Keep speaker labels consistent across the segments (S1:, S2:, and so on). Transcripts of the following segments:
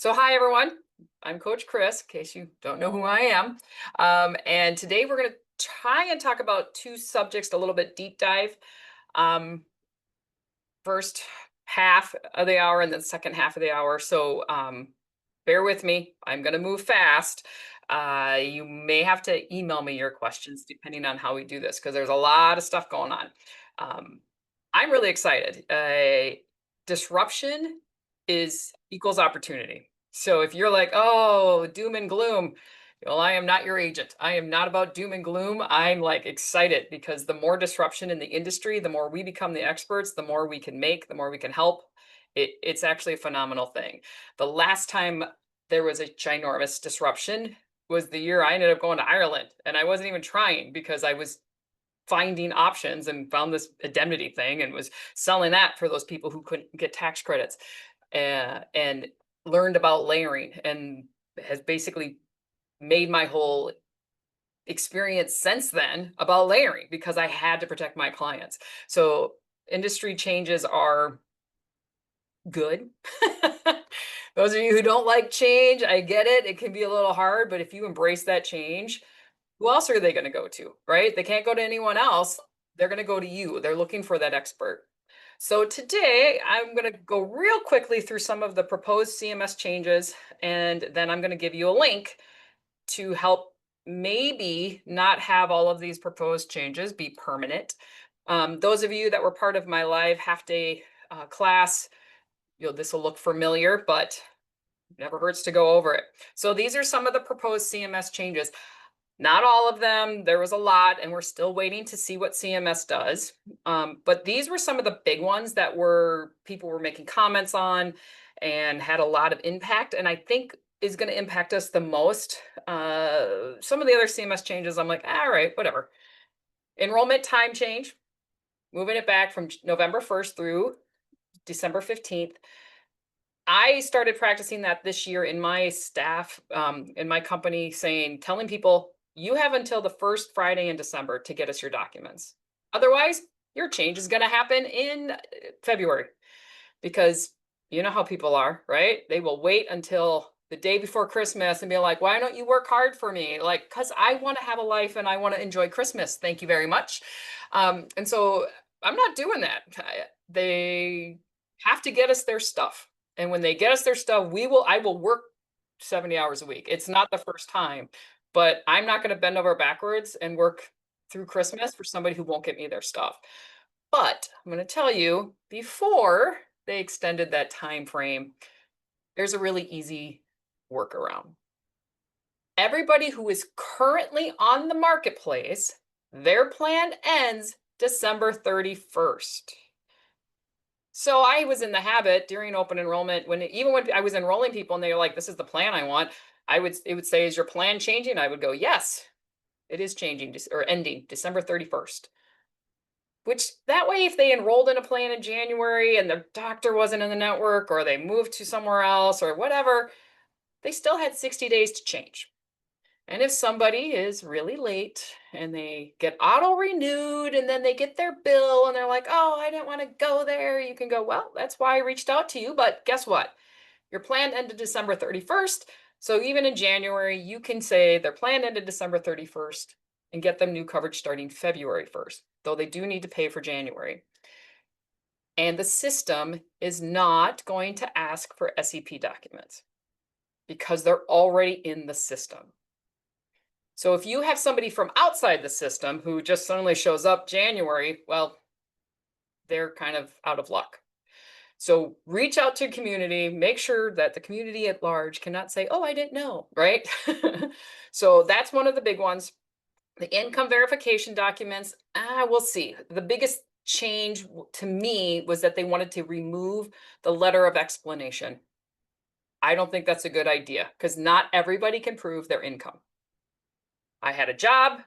S1: So hi everyone, I'm Coach Chris, in case you don't know who I am. And today we're going to try and talk about two subjects, a little bit deep dive. Um, First half of the hour and then second half of the hour. So bear with me. I'm going to move fast. You may have to email me your questions depending on how we do this because there's a lot of stuff going on. Um, I'm really excited. Disruption is equals opportunity. So if you're like, oh, doom and gloom, well, I am not your agent. I am not about doom and gloom. I'm like excited because the more disruption in the industry, the more we become the experts, the more we can make, the more we can help. It's actually a phenomenal thing. The last time there was a ginormous disruption was the year I ended up going to Ireland. And I wasn't even trying because I was finding options and found this indemnity thing and was selling that for those people who couldn't get tax credits, and learned about layering and has basically made my whole experience since then about layering because I had to protect my clients. So industry changes are good. Those of you who don't like change, I get it. It can be a little hard, but if you embrace that change, who else are they going to go to, right? They can't go to anyone else. They're going to go to you. They're looking for that expert. So today I'm going to go real quickly through some of the proposed CMS changes, and then I'm going to give you a link to help maybe not have all of these proposed changes be permanent. Those of you that were part of my live half-day class, this will look familiar, but never hurts to go over it. So these are some of the proposed CMS changes. Not all of them. There was a lot, and we're still waiting to see what CMS does. But these were some of the big ones that people were making comments on and had a lot of impact, and I think is going to impact us the most. Some of the other CMS changes, I'm like, all right, whatever. Enrollment time change, moving it back from November 1st through December 15th. I started practicing that this year in my staff, in my company, telling people, you have until the first Friday in December to get us your documents. Otherwise, your change is going to happen in February because you know how people are, right? They will wait until the day before Christmas and be like, why don't you work hard for me? Like, because I want to have a life and I want to enjoy Christmas. Thank you very much. And so I'm not doing that. They have to get us their stuff. And when they get us their stuff, I will work 70 hours a week. It's not the first time, but I'm not going to bend over backwards and work through Christmas for somebody who won't get me their stuff. But I'm going to tell you, before they extended that time frame, there's a really easy workaround. Everybody who is currently on the marketplace, their plan ends December 31st. So I was in the habit during open enrollment even when I was enrolling people and they were like, this is the plan I want. It would say, is your plan changing? I would go, yes, it is changing or ending December 31st. Which that way, if they enrolled in a plan in January and their doctor wasn't in the network or they moved to somewhere else or whatever, they still had 60 days to change. And if somebody is really late and they get auto renewed and then they get their bill and they're like, oh, I didn't want to go there, you can go, well, that's why I reached out to you. But guess what? Your plan ended December 31st. So even in January, you can say their plan ended December 31st and get them new coverage starting February 1st, though they do need to pay for January. And the system is not going to ask for SEP documents because they're already in the system. So if you have somebody from outside the system who just suddenly shows up January, well, they're kind of out of luck. So reach out to community, make sure that the community at large cannot say, oh, I didn't know, right? So that's one of the big ones. The income verification documents, we'll see. The biggest change to me was that they wanted to remove the letter of explanation. I don't think that's a good idea because not everybody can prove their income. I had a job,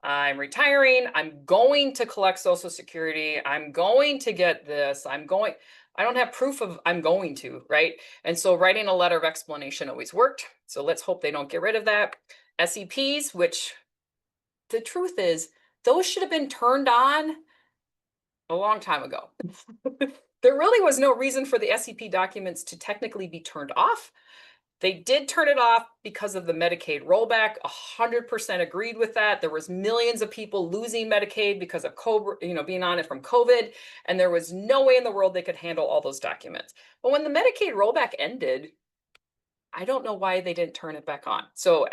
S1: I'm retiring, I'm going to collect Social Security, I'm going to get this, I don't have proof of I'm going to, right? And so writing a letter of explanation always worked. So let's hope they don't get rid of that. SEPs, which the truth is, those should have been turned on a long time ago. There really was no reason for the SEP documents to technically be turned off. They did turn it off because of the Medicaid rollback. 100% agreed with that. There was millions of people losing Medicaid because of COVID, being on it from COVID, and there was no way in the world they could handle all those documents. But when the Medicaid rollback ended, I don't know why they didn't turn it back on. So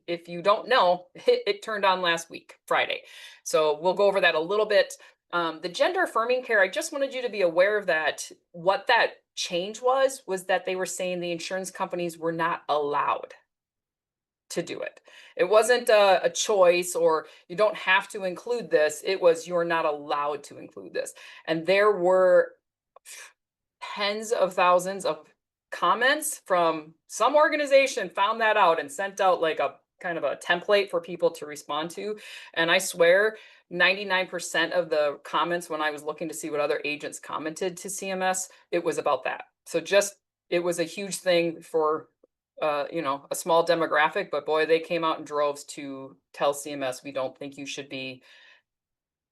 S1: if you don't know, it turned on last week, Friday. So we'll go over that a little bit. The gender affirming care, I just wanted you to be aware of that. What that change was that they were saying the insurance companies were not allowed to do it. It wasn't a choice or you don't have to include this. It was you're not allowed to include this. And there were tens of thousands of comments from some organization found that out and sent out like a kind of a template for people to respond to. And I swear 99% of the comments when I was looking to see what other agents commented to CMS, it was about that. So it was a huge thing for a small demographic, but boy, they came out in droves to tell CMS, we don't think you should be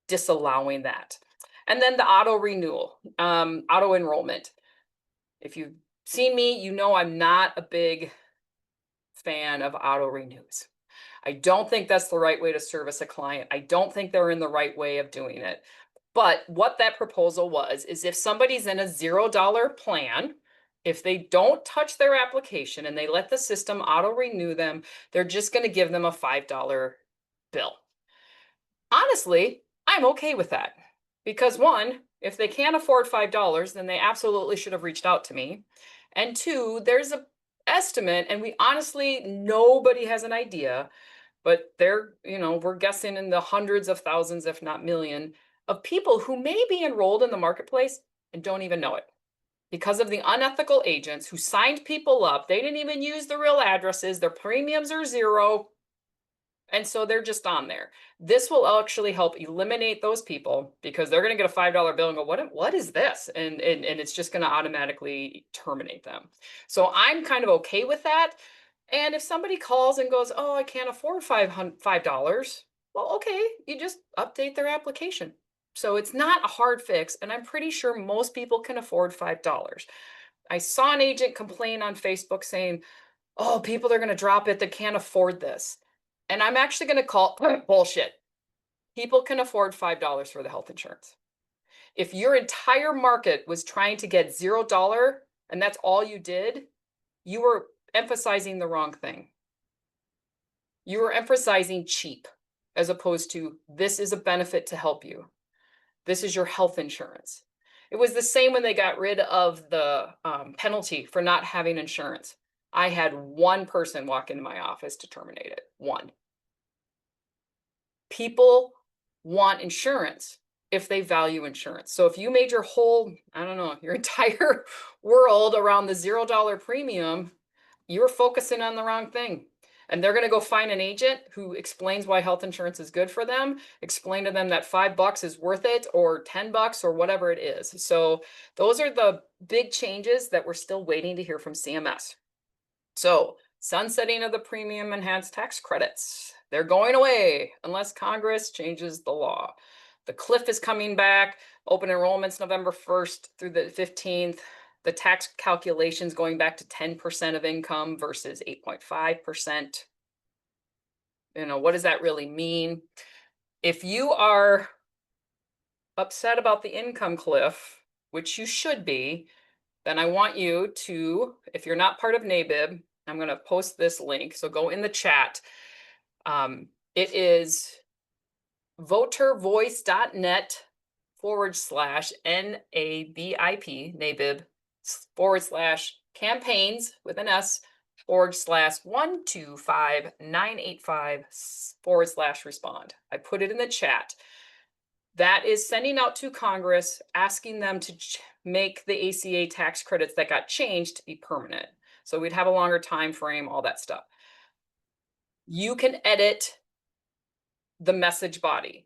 S1: disallowing that. And then the auto renewal, auto enrollment. If you've seen me, you know I'm not a big fan of auto renews. I don't think that's the right way to service a client. I don't think they're in the right way of doing it. But what that proposal was is if somebody's in a $0 plan, if they don't touch their application and they let the system auto renew them, they're just going to give them a $5 bill. Honestly, I'm okay with that because one, if they can't afford $5, then they absolutely should have reached out to me. And two, there's an estimate, and we honestly, nobody has an idea, but we're guessing in the hundreds of thousands, if not million, of people who may be enrolled in the marketplace and don't even know it because of the unethical agents who signed people up. They didn't even use the real addresses. Their premiums are zero. And so they're just on there. This will actually help eliminate those people because they're going to get a $5 bill and go, what is this? And it's just going to automatically terminate them. So I'm kind of okay with that. And if somebody calls and goes, oh, I can't afford $5, well, okay, you just update their application. So it's not a hard fix. And I'm pretty sure most people can afford $5. I saw an agent complain on Facebook saying, oh, people are going to drop it that can't afford this. And I'm actually going to call bullshit. People can afford $5 for the health insurance. If your entire market was trying to get $0 and that's all you did, you were emphasizing the wrong thing. You were emphasizing cheap as opposed to this is a benefit to help you. This is your health insurance. It was the same when they got rid of the penalty for not having insurance. I had one person walk into my office to terminate it. One. People want insurance if they value insurance. So if you made your whole, your entire world around the $0 premium, you're focusing on the wrong thing. And they're going to go find an agent who explains why health insurance is good for them, explain to them that $5 is worth it or $10 or whatever it is. So those are the big changes that we're still waiting to hear from CMS. So sunsetting of the premium enhanced tax credits. They're going away unless Congress changes the law. The cliff is coming back. Open enrollment's November 1st through the 15th. The tax calculations going back to 10% of income versus 8.5%. What does that really mean? If you are upset about the income cliff, which you should be, then I want you to, if you're not part of NABIB, I'm going to post this link. So go in the chat. It is votervoice.net/NABIP/campaigns with an S/125985/respond. I put it in the chat. That is sending out to Congress, asking them to make the ACA tax credits that got changed to be permanent. So we'd have a longer time frame, all that stuff. You can edit the message body.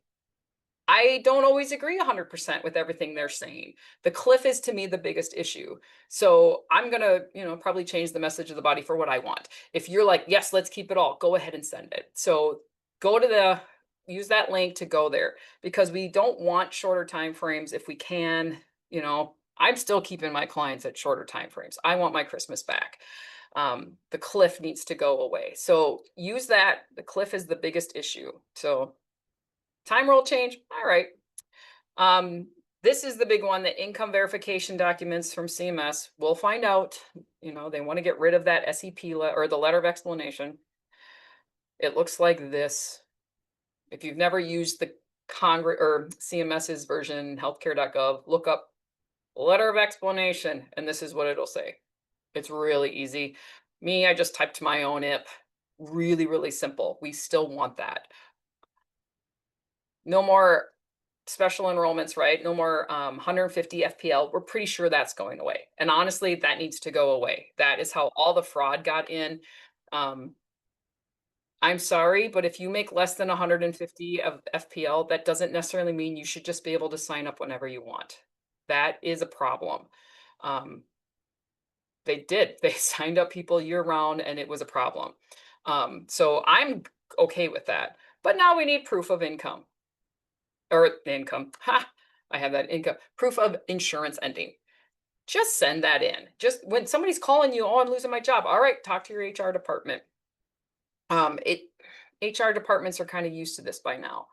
S1: I don't always agree 100% with everything they're saying. The cliff is to me the biggest issue. So I'm going to, probably change the message of the body for what I want. If you're like, yes, let's keep it all, go ahead and send it. So use that link to go there because we don't want shorter time frames if we can. I'm still keeping my clients at shorter time frames. I want my Christmas back. The cliff needs to go away. So use that. The cliff is the biggest issue. So time roll change. All right. Um, this is the big one, the income verification documents from CMS. We'll find out, they want to get rid of that SEP or the letter of explanation. It looks like this. If you've never used the Congress or CMS's version, healthcare.gov, look up letter of explanation, and this is what it'll say. It's really easy. Me, I just typed my own IP. Really, really simple. We still want that. No more special enrollments, right? No more 150 FPL. We're pretty sure that's going away. And honestly, that needs to go away. That is how all the fraud got in. I'm sorry, but if you make less than 150 of FPL, that doesn't necessarily mean you should just be able to sign up whenever you want. That is a problem. They did. They signed up people year round and it was a problem. So I'm okay with that. But now we need proof of income or income. Ha! I have that income. Proof of insurance ending. Just send that in. Just when somebody's calling you, oh, I'm losing my job. All right, talk to your HR department. HR departments are kind of used to this by now.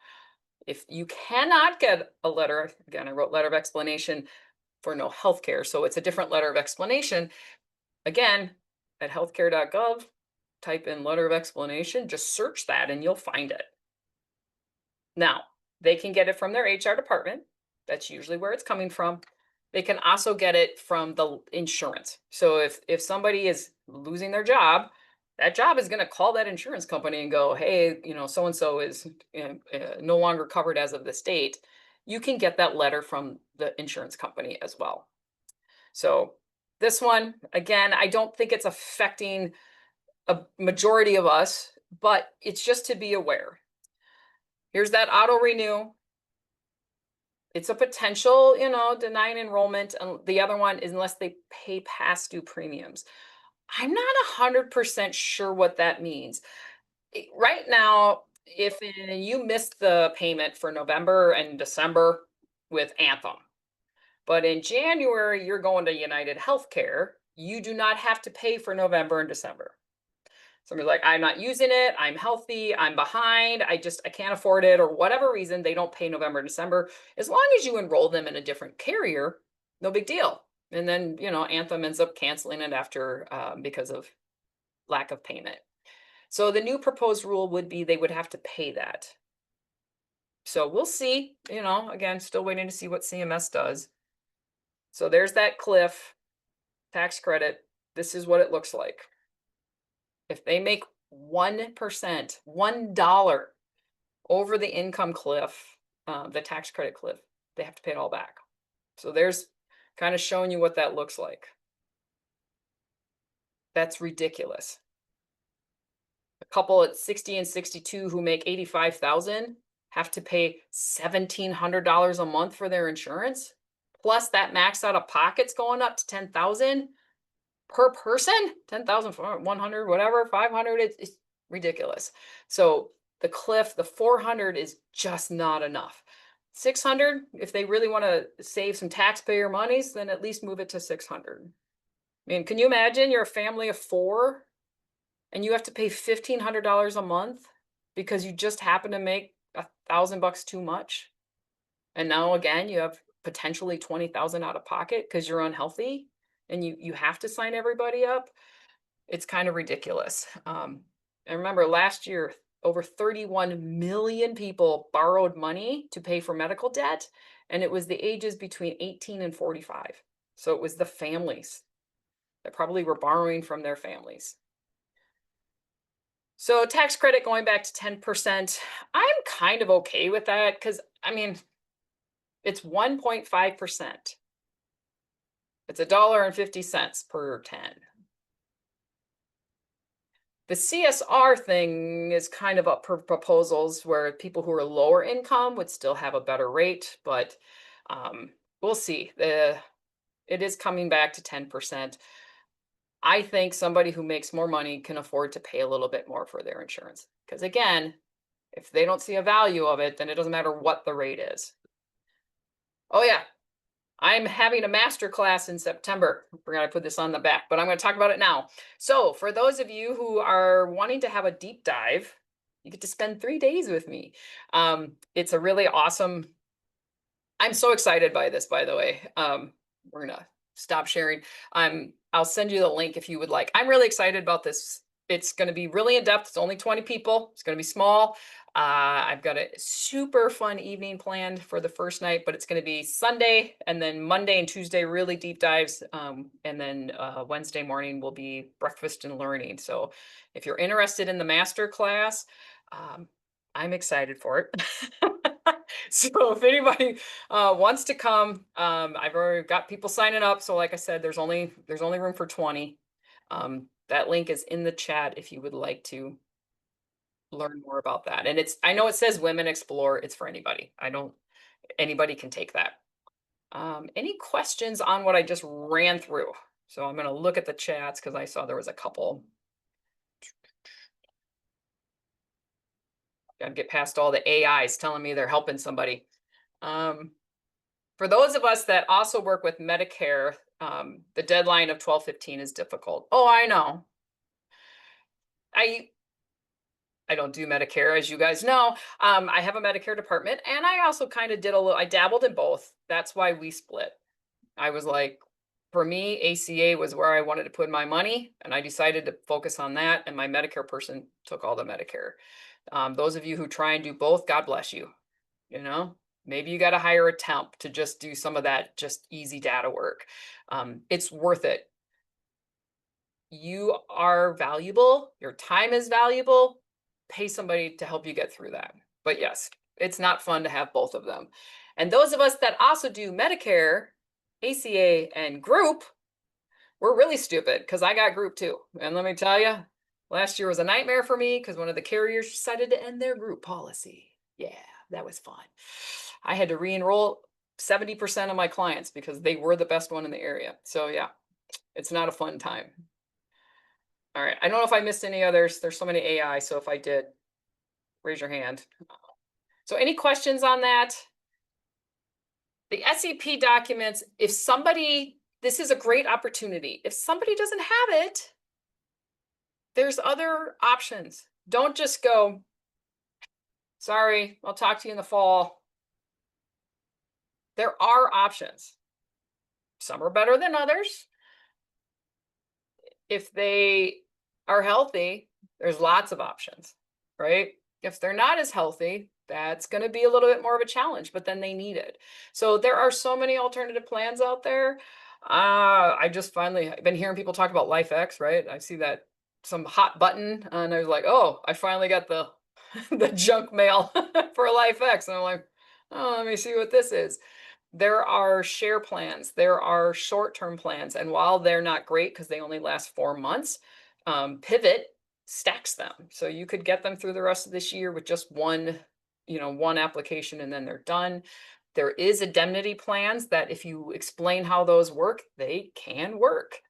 S1: If you cannot get a letter, again, I wrote letter of explanation for no healthcare, so it's a different letter of explanation. Again, at healthcare.gov, type in letter of explanation, just search that and you'll find it. Now, they can get it from their HR department. That's usually where it's coming from. They can also get it from the insurance. So if somebody is losing their job, that job is going to call that insurance company and go, hey, so-and-so is no longer covered as of this date. You can get that letter from the insurance company as well. So this one, again, I don't think it's affecting a majority of us, but it's just to be aware. Here's that auto renew. It's a potential, denying enrollment. And the other one is unless they pay past due premiums. I'm not 100% sure what that means. Right now, if you missed the payment for November and December with Anthem, but in January, you're going to United Healthcare, you do not have to pay for November and December. Somebody's like, I'm not using it. I'm healthy. I'm behind. I can't afford it, or whatever reason, they don't pay November and December. As long as you enroll them in a different carrier, no big deal. And then, Anthem ends up canceling it after because of lack of payment. So the new proposed rule would be they would have to pay that. So we'll see, again, still waiting to see what CMS does. So there's that cliff tax credit. This is what it looks like. If they make 1%, $1 over the income cliff, the tax credit cliff, they have to pay it all back. So there's kind of showing you what that looks like. That's ridiculous. A couple at 60 and 62 who make 85,000 have to pay $1,700 a month for their insurance. Plus that max out of pocket's going up to 10,000 per person, 10,100, whatever, 500, it's ridiculous. So the cliff, the 400 is just not enough. 600, if they really want to save some taxpayer monies, then at least move it to 600. I mean, can you imagine you're a family of 4 and you have to pay $1,500 a month because you just happen to make $1,000 too much? And now again, you have potentially 20,000 out of pocket because you're unhealthy and you have to sign everybody up. It's kind of ridiculous. And remember last year, over 31 million people borrowed money to pay for medical debt, and it was the ages between 18 and 45. So it was the families that probably were borrowing from their families. So tax credit going back to 10%, I'm kind of okay with that because, I mean, it's 1.5%. It's $1.50 per 10. The CSR thing is kind of up for proposals where people who are lower income would still have a better rate, but we'll see. It is coming back to 10%. I think somebody who makes more money can afford to pay a little bit more for their insurance. Because again, if they don't see a value of it, then it doesn't matter what the rate is. Oh yeah, I'm having a master class in September. We're going to put this on the back, but I'm going to talk about it now. So, for those of you who are wanting to have a deep dive, you get to spend 3 days with me. It's a really awesome. I'm so excited by this, by the way. We're going to stop sharing. I'll send you the link if you would like. I'm really excited about this. It's going to be really in depth. It's only 20 people. It's going to be small. I've got a super fun evening planned for the first night, but it's going to be Sunday and then Monday and Tuesday, really deep dives. And then Wednesday morning will be breakfast and learning. So if you're interested in the master class, um, I'm excited for it. So if anybody wants to come, I've already got people signing up. So like I said, there's only room for 20. That link is in the chat if you would like to learn more about that. And I know it says Women Explore. It's for anybody. Anybody can take that. Any questions on what I just ran through? So I'm going to look at the chats because I saw there was a couple. Got to get past all the AIs telling me they're helping somebody. For those of us that also work with Medicare, the deadline of 12/15 is difficult. Oh, I know. I don't do Medicare, as you guys know. I have a Medicare department, and I also kind of I dabbled in both. That's why we split. I was like, for me, ACA was where I wanted to put my money, and I decided to focus on that, and my Medicare person took all the Medicare. Those of you who try and do both, God bless you. You know, maybe you got to hire a temp to just do some of that just easy data work. It's worth it. You are valuable. Your time is valuable. Pay somebody to help you get through that. But yes, it's not fun to have both of them. And those of us that also do Medicare, ACA, and group, we're really stupid because I got group too. And let me tell you, last year was a nightmare for me because one of the carriers decided to end their group policy. Yeah, that was fun. I had to re-enroll 70% of my clients because they were the best one in the area. So yeah, it's not a fun time. All right, I don't know if I missed any others. There's so many AI, so if I did, raise your hand. So any questions on that? The SEP documents, this is a great opportunity. If somebody doesn't have it, there's other options. Don't just go, sorry, I'll talk to you in the fall. There are options. Some are better than others. If they are healthy, there's lots of options, right? If they're not as healthy, that's going to be a little bit more of a challenge, but then they need it. So there are so many alternative plans out there. I just finally been hearing people talk about LifeX, right? I see that some hot button, and I was like, oh, I finally got the the junk mail for LifeX, and I'm like, oh, let me see what this is. There are share plans, there are short-term plans, and while they're not great because they only last 4 months, Pivot stacks them. So you could get them through the rest of this year with just one application, and then they're done. There is indemnity plans that if you explain how those work, they can work.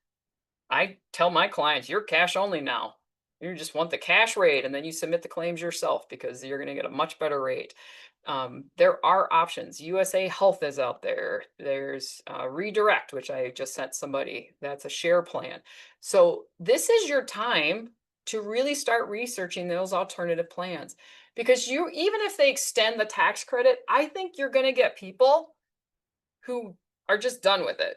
S1: I tell my clients, you're cash only now. You just want the cash rate, and then you submit the claims yourself because you're going to get a much better rate. There are options. USA Health is out there. There's Redirect, which I just sent somebody. That's a share plan. So this is your time to really start researching those alternative plans, because even if they extend the tax credit, I think you're going to get people who are just done with it.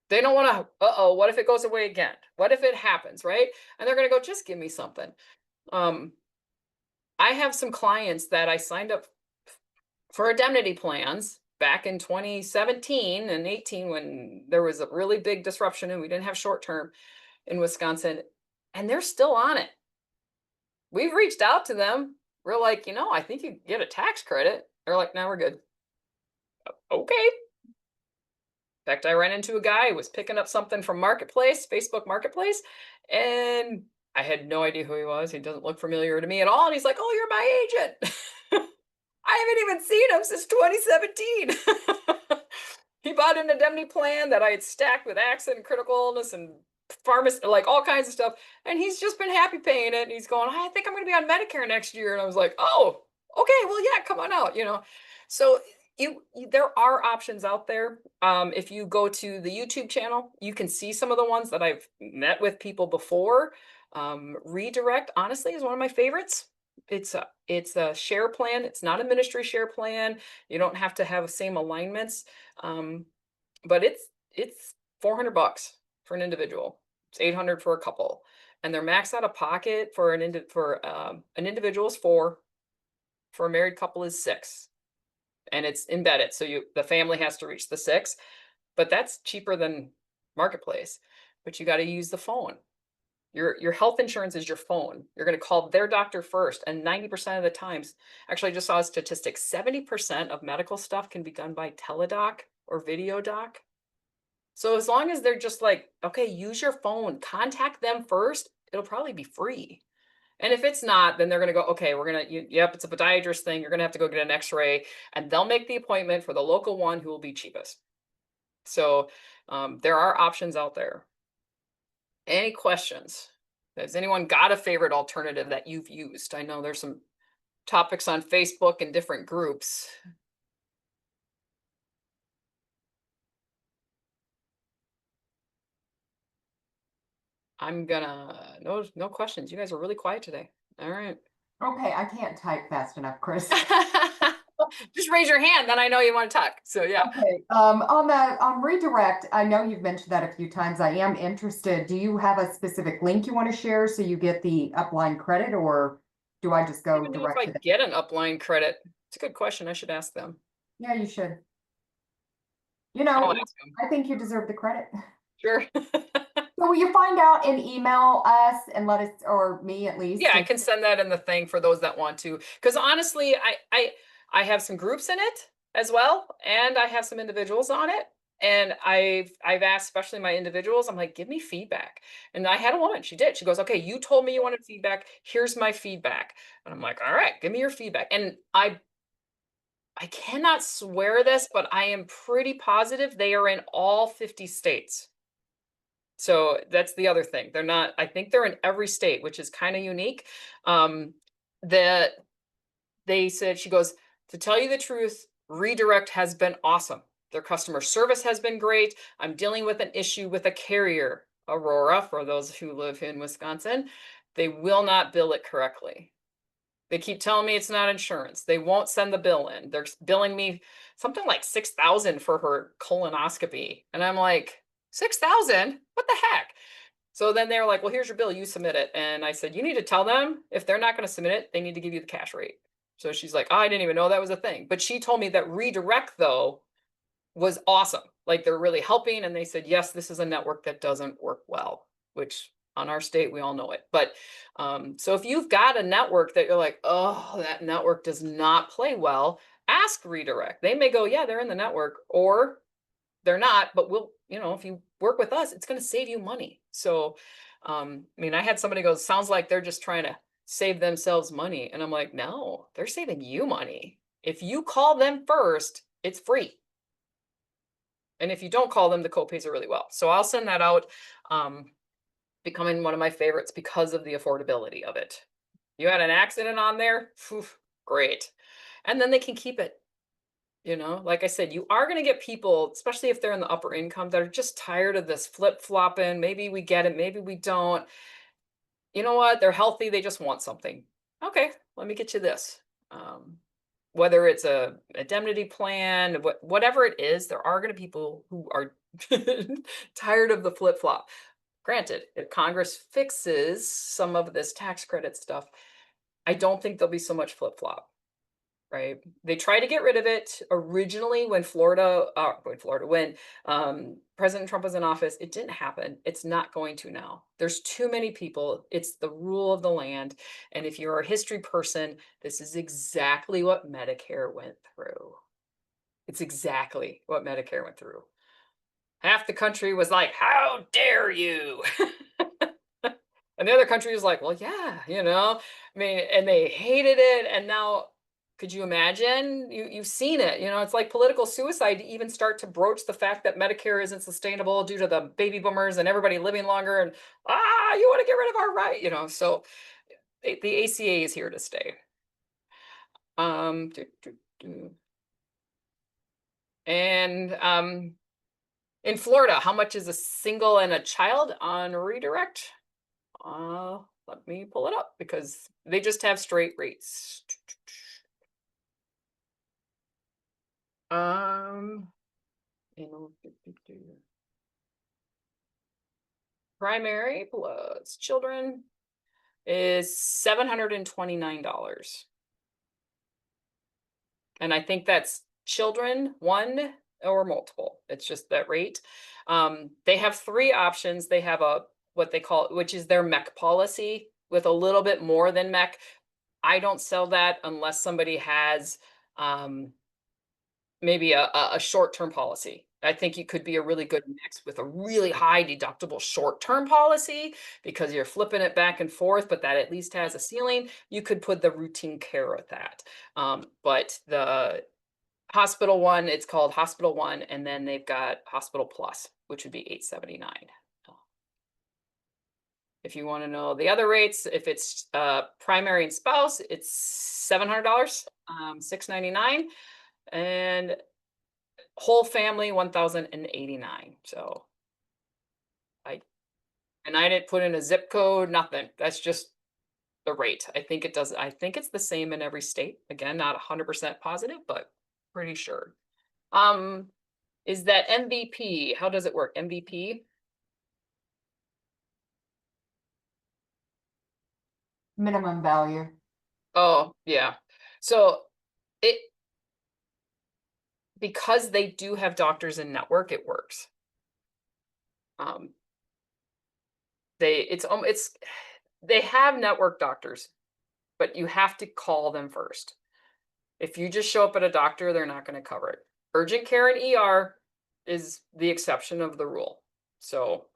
S1: They don't want to, what if it goes away again? What if it happens, right? And they're going to go, just give me something. I have some clients that I signed up for indemnity plans back in 2017 and 18 when there was a really big disruption and we didn't have short term in Wisconsin, and they're still on it. We've reached out to them. We're like, I think you get a tax credit. They're like, no, we're good. Okay. In fact, I ran into a guy who was picking up something from Facebook Marketplace, and I had no idea who he was. He doesn't look familiar to me at all. And he's like, oh, you're my agent. I haven't even seen him since 2017. He bought an indemnity plan that I had stacked with accident and critical illness and pharmacy, like all kinds of stuff. And he's just been happy paying it. And he's going, I think I'm going to be on Medicare next year. And I was like, oh, okay, well, yeah, come on out, So There are options out there. If you go to the YouTube channel, you can see some of the ones that I've met with people before. Redirect, honestly, is one of my favorites. It's a share plan. It's not a ministry share plan. You don't have to have the same alignments. Um, but it's 400 bucks for an individual. It's 800 for a couple. And their max out of pocket for an individual is 4, for a married couple is 6. And it's embedded. So the family has to reach the 6, but that's cheaper than marketplace. But you got to use the phone. Your health insurance is your phone. You're going to call their doctor first, and 90% of the times, actually, I just saw a statistic, 70% of medical stuff can be done by teledoc or video doc. So as long as they're just like, okay, use your phone, contact them first, it'll probably be free. And if it's not, then they're going to go, okay, yep, it's a podiatrist thing. You're going to have to go get an x-ray, and they'll make the appointment for the local one who will be cheapest. So there are options out there. Any questions? Has anyone got a favorite alternative that you've used? I know there's some topics on Facebook and different groups. No questions. You guys are really quiet today. All right.
S2: Okay, I can't type fast enough, Chris.
S1: Just raise your hand, then I know you want to talk. So yeah.
S2: Okay, on redirect, I know you've mentioned that a few times. I am interested. Do you have a specific link you want to share so you get the upline credit, or do I just
S1: I don't
S2: go
S1: even know if
S2: direct
S1: I
S2: to them?
S1: get an upline credit. It's a good question. I should ask them.
S2: Yeah, you should. You
S1: I'll
S2: know,
S1: ask them.
S2: I think you deserve the credit.
S1: Sure.
S2: So will you find out and email us and let us, or me at least?
S1: Yeah, I can send that in the thing for those that want to. Because honestly, I have some groups in it as well, and I have some individuals on it. And I've asked, especially my individuals, I'm like, give me feedback. And I had a woman, she did. She goes, okay, you told me you wanted feedback. Here's my feedback. And I'm like, all right, give me your feedback. And I cannot swear this, but I am pretty positive they are in all 50 states. So that's the other thing. They're not, I think they're in every state, which is kind of unique. That they said, she goes, to tell you the truth, redirect has been awesome. Their customer service has been great. I'm dealing with an issue with a carrier, Aurora, for those who live in Wisconsin. They will not bill it correctly. They keep telling me it's not insurance. They won't send the bill in. They're billing me something like 6,000 for her colonoscopy. And I'm like, 6,000? What the heck? So then they're like, well, here's your bill. You submit it. And I said, you need to tell them if they're not going to submit it, they need to give you the cash rate. So she's like, oh, I didn't even know that was a thing. But she told me that redirect, though, was awesome. Like they're really helping. And they said, yes, this is a network that doesn't work well, which on our state, we all know it. But so if you've got a network that you're like, oh, that network does not play well, ask redirect. They may go, yeah, they're in the network, or they're not, but if you work with us, it's going to save you money. So, I mean, I had somebody go, sounds like they're just trying to save themselves money. And I'm like, no, they're saving you money. If you call them first, it's free. And if you don't call them, the copays are really well. So I'll send that out. Becoming one of my favorites because of the affordability of it. You had an accident on there? Phew, great. And then they can keep it. Like I said, you are going to get people, especially if they're in the upper income, that are just tired of this flip flopping. Maybe we get it, maybe we don't. You know what? They're healthy. They just want something. Okay, let me get you this. Whether it's a indemnity plan, whatever it is, there are going to be people who are tired of the flip flop. Granted, if Congress fixes some of this tax credit stuff, I don't think there'll be so much flip flop. Right? They tried to get rid of it originally when President Trump was in office. It didn't happen. It's not going to now. There's too many people. It's the rule of the land. And if you're a history person, this is exactly what Medicare went through. It's exactly what Medicare went through. Half the country was like, how dare you? And the other country was like, well, yeah, I mean, and they hated it. And now, could you imagine? You've seen it. It's like political suicide to even start to broach the fact that Medicare isn't sustainable due to the baby boomers and everybody living longer. And you want to get rid of our right? So the ACA is here to stay. And in Florida, how much is a single and a child on redirect? Let me pull it up because they just have straight rates. Um, primary plus children is $729. And I think that's children, one or multiple. It's just that rate. They have three options. They have a what they call, which is their MEC policy with a little bit more than MEC. I don't sell that unless somebody has maybe a short-term policy. I think it could be a really good mix with a really high deductible short-term policy because you're flipping it back and forth, but that at least has a ceiling. You could put the routine care with that. But the hospital one, it's called Hospital One, and then they've got Hospital Plus, which would be $879. If you want to know the other rates, if it's primary and spouse, it's $700, $699, and whole family 1,089. So I didn't put in a zip code, nothing. That's just the rate. I think it does. I think it's the same in every state. Again, not 100% positive, but pretty sure. Is that MVP? How does it work? MVP?
S2: Minimum value.
S1: Oh, yeah. So it because they do have doctors in network, it works. Um, it's they have network doctors, but you have to call them first. If you just show up at a doctor, they're not going to cover it. Urgent care and ER is the exception of the rule. So,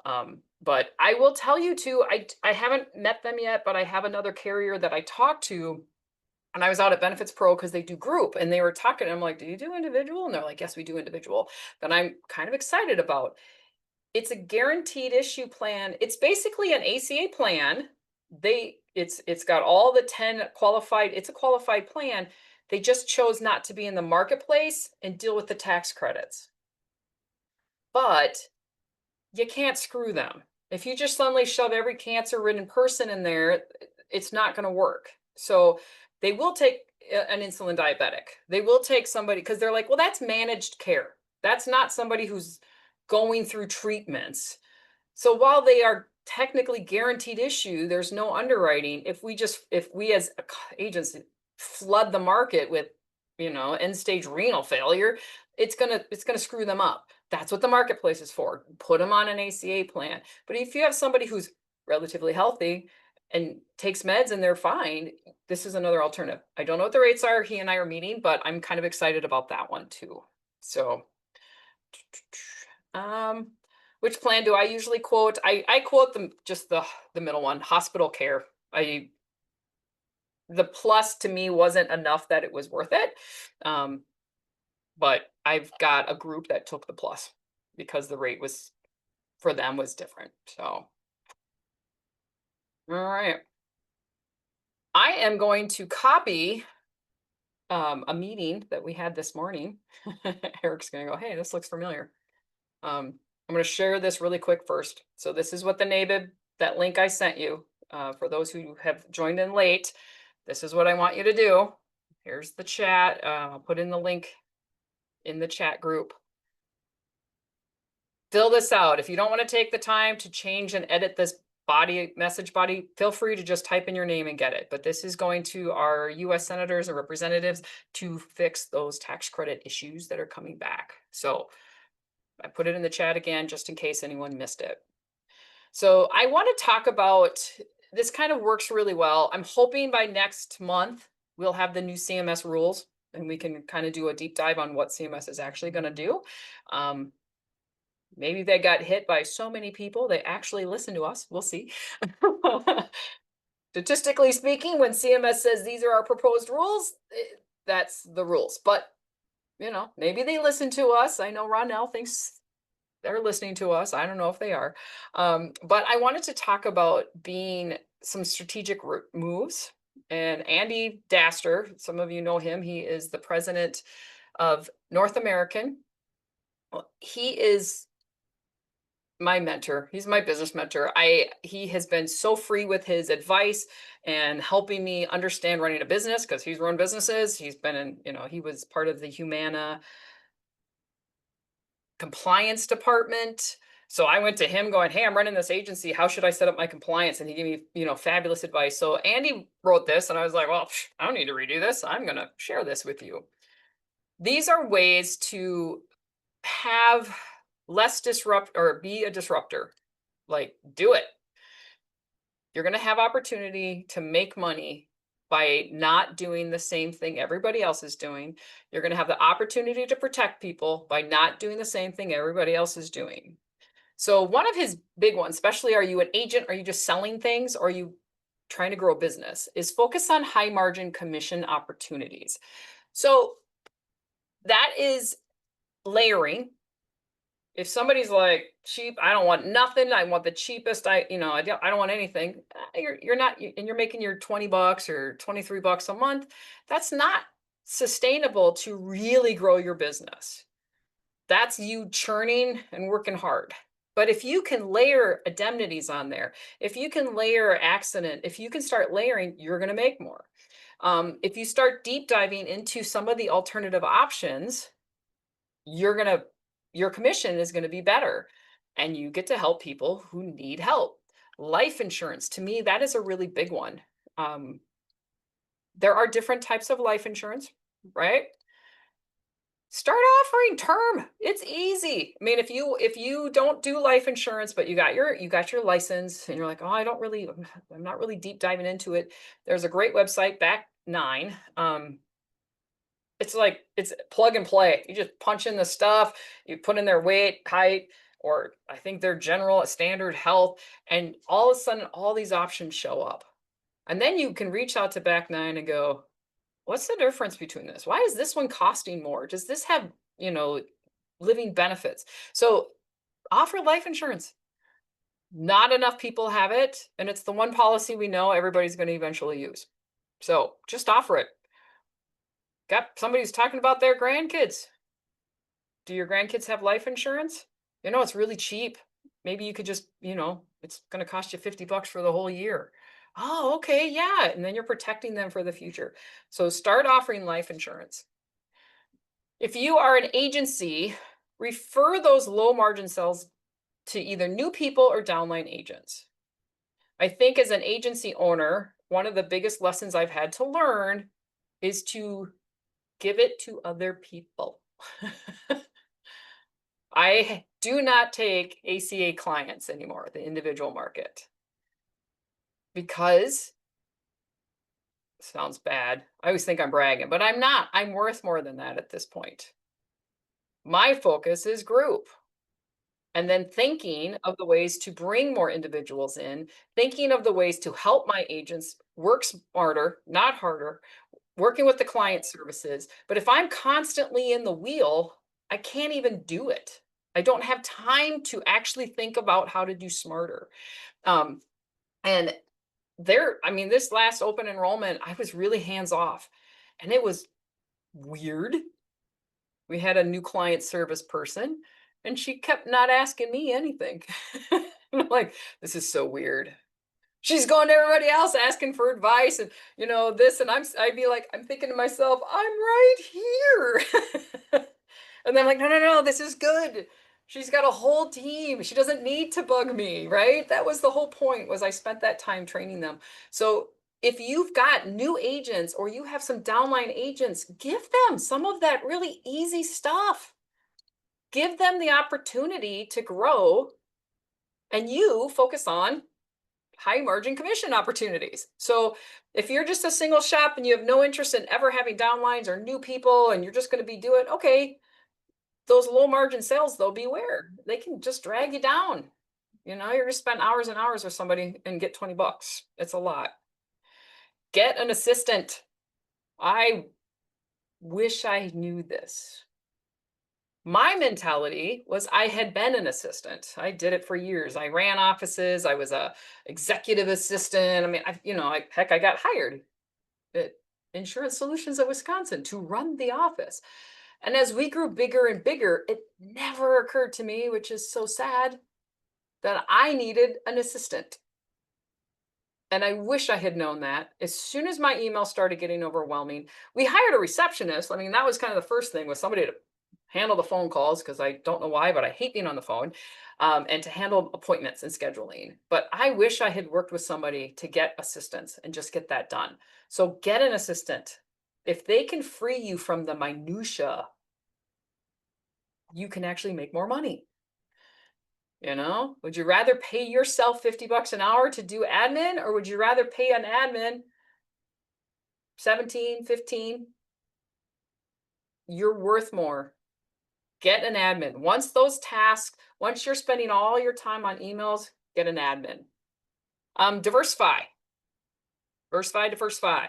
S1: but I will tell you too, I haven't met them yet, but I have another carrier that I talked to, and I was out at Benefits Pro because they do group, and they were talking. I'm like, "Do you do individual?" And they're like, "Yes, we do individual." That I'm kind of excited about. It's a guaranteed issue plan. It's basically an ACA plan. It's got all the 10 qualified, it's a qualified plan. They just chose not to be in the marketplace and deal with the tax credits. But you can't screw them. If you just suddenly shove every cancer-ridden person in there, it's not going to work. So they will take an insulin diabetic. They will take somebody because they're like, well, that's managed care. That's not somebody who's going through treatments. So while they are technically guaranteed issue, there's no underwriting. If we as agents flood the market with, end stage renal failure, it's gonna screw them up. That's what the marketplace is for. Put them on an ACA plan. But if you have somebody who's relatively healthy and takes meds and they're fine, this is another alternative. I don't know what the rates are. He and I are meeting, but I'm kind of excited about that one too. So, which plan do I usually quote? I quote them just the middle one, hospital care. The plus to me wasn't enough that it was worth it. But I've got a group that took the plus because the rate was for them was different. So, all right. I am going to copy a meeting that we had this morning. Eric's going to go, hey, this looks familiar. I'm going to share this really quick first. So this is what the NABIB, that link I sent you, for those who have joined in late, this is what I want you to do. Here's the chat. I'll put in the link in the chat group. Fill this out. If you don't want to take the time to change and edit this message body, feel free to just type in your name and get it. But this is going to our US senators and representatives to fix those tax credit issues that are coming back. So I put it in the chat again, just in case anyone missed it. So I want to talk about, this kind of works really well. I'm hoping by next month, we'll have the new CMS rules and we can kind of do a deep dive on what CMS is actually going to do. Maybe they got hit by so many people, they actually listen to us. We'll see. Statistically speaking, when CMS says these are our proposed rules, that's the rules. But, maybe they listen to us. I know Ronell thinks they're listening to us. I don't know if they are. But I wanted to talk about being some strategic moves. And Andy Daster, some of you know him. He is the president of North American. Well, he is my mentor. He's my business mentor. He has been so free with his advice and helping me understand running a business because he's run businesses. He's been in, he was part of the Humana compliance department. So I went to him going, "Hey, I'm running this agency. How should I set up my compliance?" And he gave me, fabulous advice. So Andy wrote this and I was like, "Well, I don't need to redo this. I'm going to share this with you." These are ways to have less disrupt or be a disruptor. Like, do it. You're going to have opportunity to make money by not doing the same thing everybody else is doing. You're going to have the opportunity to protect people by not doing the same thing everybody else is doing. So one of his big ones, especially, are you an agent? Are you just selling things? Or are you trying to grow a business? Is focus on high margin commission opportunities. So that is layering. If somebody's like, cheap, I don't want nothing. I want the cheapest. I don't want anything. You're not, and you're making your $20 or $23 a month. That's not sustainable to really grow your business. That's you churning and working hard. But if you can layer indemnities on there, if you can layer accident, if you can start layering, you're going to make more. If you start deep diving into some of the alternative options, your commission is going to be better, and you get to help people who need help. Life insurance, to me, that is a really big one. Um, there are different types of life insurance, right? Start offering term. It's easy. I mean, if you don't do life insurance, but you got your license and you're like, "Oh, I'm not really deep diving into it." There's a great website, Back Nine. It's plug and play. You just punch in the stuff, you put in their weight, height, or I think their general standard health, and all of a sudden all these options show up. And then you can reach out to Back Nine and go, "What's the difference between this? Why is this one costing more? Does this have, you know, living benefits?" So offer life insurance. Not enough people have it, and it's the one policy we know everybody's going to eventually use. So just offer it. Got somebody who's talking about their grandkids. Do your grandkids have life insurance? It's really cheap. Maybe you could just, it's going to cost you $50 for the whole year. Oh, okay. Yeah. And then you're protecting them for the future. So start offering life insurance. If you are an agency, refer those low margin sales to either new people or downline agents. I think as an agency owner, one of the biggest lessons I've had to learn is to give it to other people. I do not take ACA clients anymore, the individual market, because sounds bad. I always think I'm bragging, but I'm not. I'm worth more than that at this point. My focus is group. And then thinking of the ways to bring more individuals in, thinking of the ways to help my agents work smarter, not harder, working with the client services. But if I'm constantly in the wheel, I can't even do it. I don't have time to actually think about how to do smarter. Um, and this last open enrollment, I was really hands off, and it was weird. We had a new client service person, and she kept not asking me anything. I'm like, this is so weird. She's going to everybody else asking for advice and this, and I'd be like, I'm thinking to myself, I'm right here. And then I'm like, no, no, no, this is good. She's got a whole team. She doesn't need to bug me, right? That was the whole point, was I spent that time training them. So if you've got new agents or you have some downline agents, give them some of that really easy stuff. Give them the opportunity to grow, and you focus on high margin commission opportunities. So if you're just a single shop and you have no interest in ever having downlines or new people and you're just going to be doing, okay, those low margin sales, though, beware. They can just drag you down. You're going to spend hours and hours with somebody and get $20. It's a lot. Get an assistant. I wish I knew this. My mentality was I had been an assistant. I did it for years. I ran offices. I was a executive assistant. I mean, I got hired at Insurance Solutions of Wisconsin to run the office. And as we grew bigger and bigger, it never occurred to me, which is so sad, that I needed an assistant. And I wish I had known that. As soon as my email started getting overwhelming, we hired a receptionist. I mean, that was kind of the first thing, was somebody to handle the phone calls, because I don't know why, but I hate being on the phone, and to handle appointments and scheduling. But I wish I had worked with somebody to get assistance and just get that done. So get an assistant. If they can free you from the minutia, you can actually make more money. Would you rather pay yourself $50 an hour to do admin, or would you rather pay an admin 17, 15? You're worth more. Get an admin. Once you're spending all your time on emails, get an admin. Diversify. Diversify.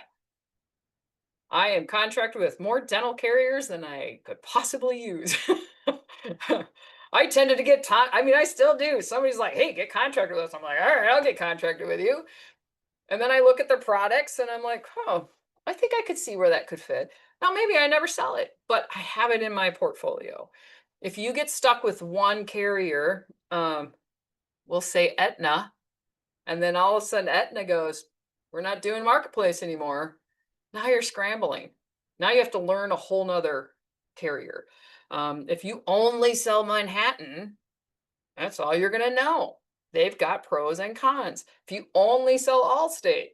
S1: I am contracted with more dental carriers than I could possibly use. I tended to get time. I mean, I still do. Somebody's like, hey, get contracted with us. I'm like, all right, I'll get contracted with you. And then I look at their products and I'm like, oh, I think I could see where that could fit. Now, maybe I never sell it, but I have it in my portfolio. If you get stuck with one carrier, we'll say Aetna, and then all of a sudden Aetna goes, we're not doing marketplace anymore. Now you're scrambling. Now you have to learn a whole nother carrier. If you only sell Manhattan, that's all you're going to know. They've got pros and cons. If you only sell Allstate,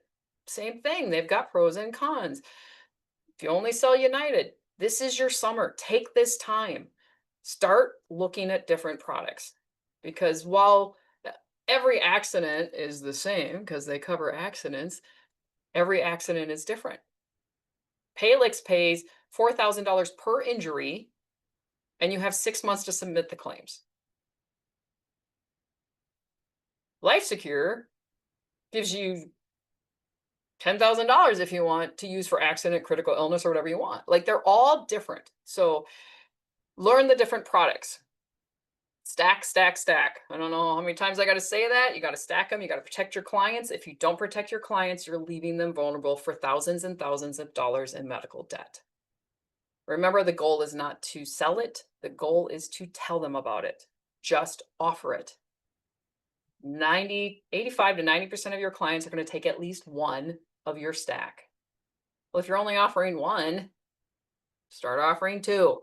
S1: same thing. They've got pros and cons. If you only sell United, this is your summer. Take this time. Start looking at different products, because while every accident is the same, because they cover accidents, every accident is different. Paylix pays $4,000 per injury, and you have 6 months to submit the claims. LifeSecure gives you $10,000 if you want to use for accident, critical illness, or whatever you want. Like, they're all different. So learn the different products. Stack, stack, stack. I don't know how many times I got to say that. You got to stack them. You got to protect your clients. If you don't protect your clients, you're leaving them vulnerable for thousands and thousands of dollars in medical debt. Remember, the goal is not to sell it. The goal is to tell them about it. Just offer it. 85 to 90% of your clients are going to take at least one of your stack. Well, if you're only offering one, start offering two.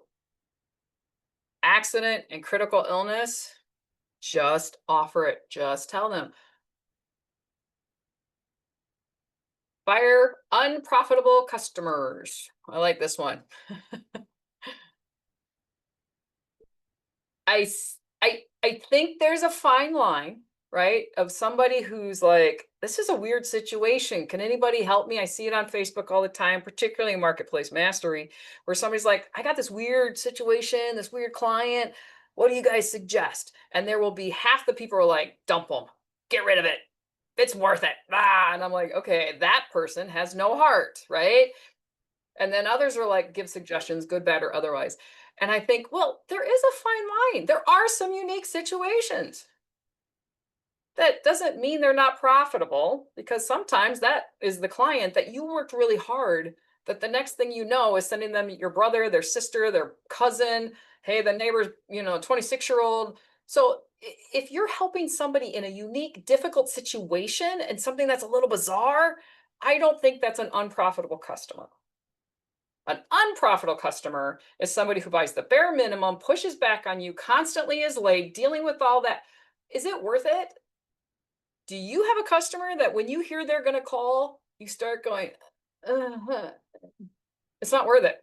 S1: Accident and critical illness, just offer it. Just tell them. Fire unprofitable customers. I like this one. I think there's a fine line, right, of somebody who's like, this is a weird situation. Can anybody help me? I see it on Facebook all the time, particularly in Marketplace Mastery, where somebody's like, I got this weird situation, this weird client. What do you guys suggest? And there will be half the people are like, dump them, get rid of it. It's worth it. And I'm like, okay, that person has no heart, right? And then others are like, give suggestions, good, bad, or otherwise. And I think, well, there is a fine line. There are some unique situations. That doesn't mean they're not profitable, because sometimes that is the client that you worked really hard, that the next thing you know is sending them your brother, their sister, their cousin, hey, the neighbor's, 26-year-old. So if you're helping somebody in a unique, difficult situation and something that's a little bizarre, I don't think that's an unprofitable customer. An unprofitable customer is somebody who buys the bare minimum, pushes back on you, constantly is late, dealing with all that. Is it worth it? Do you have a customer that when you hear they're going to call, you start going, it's not worth it?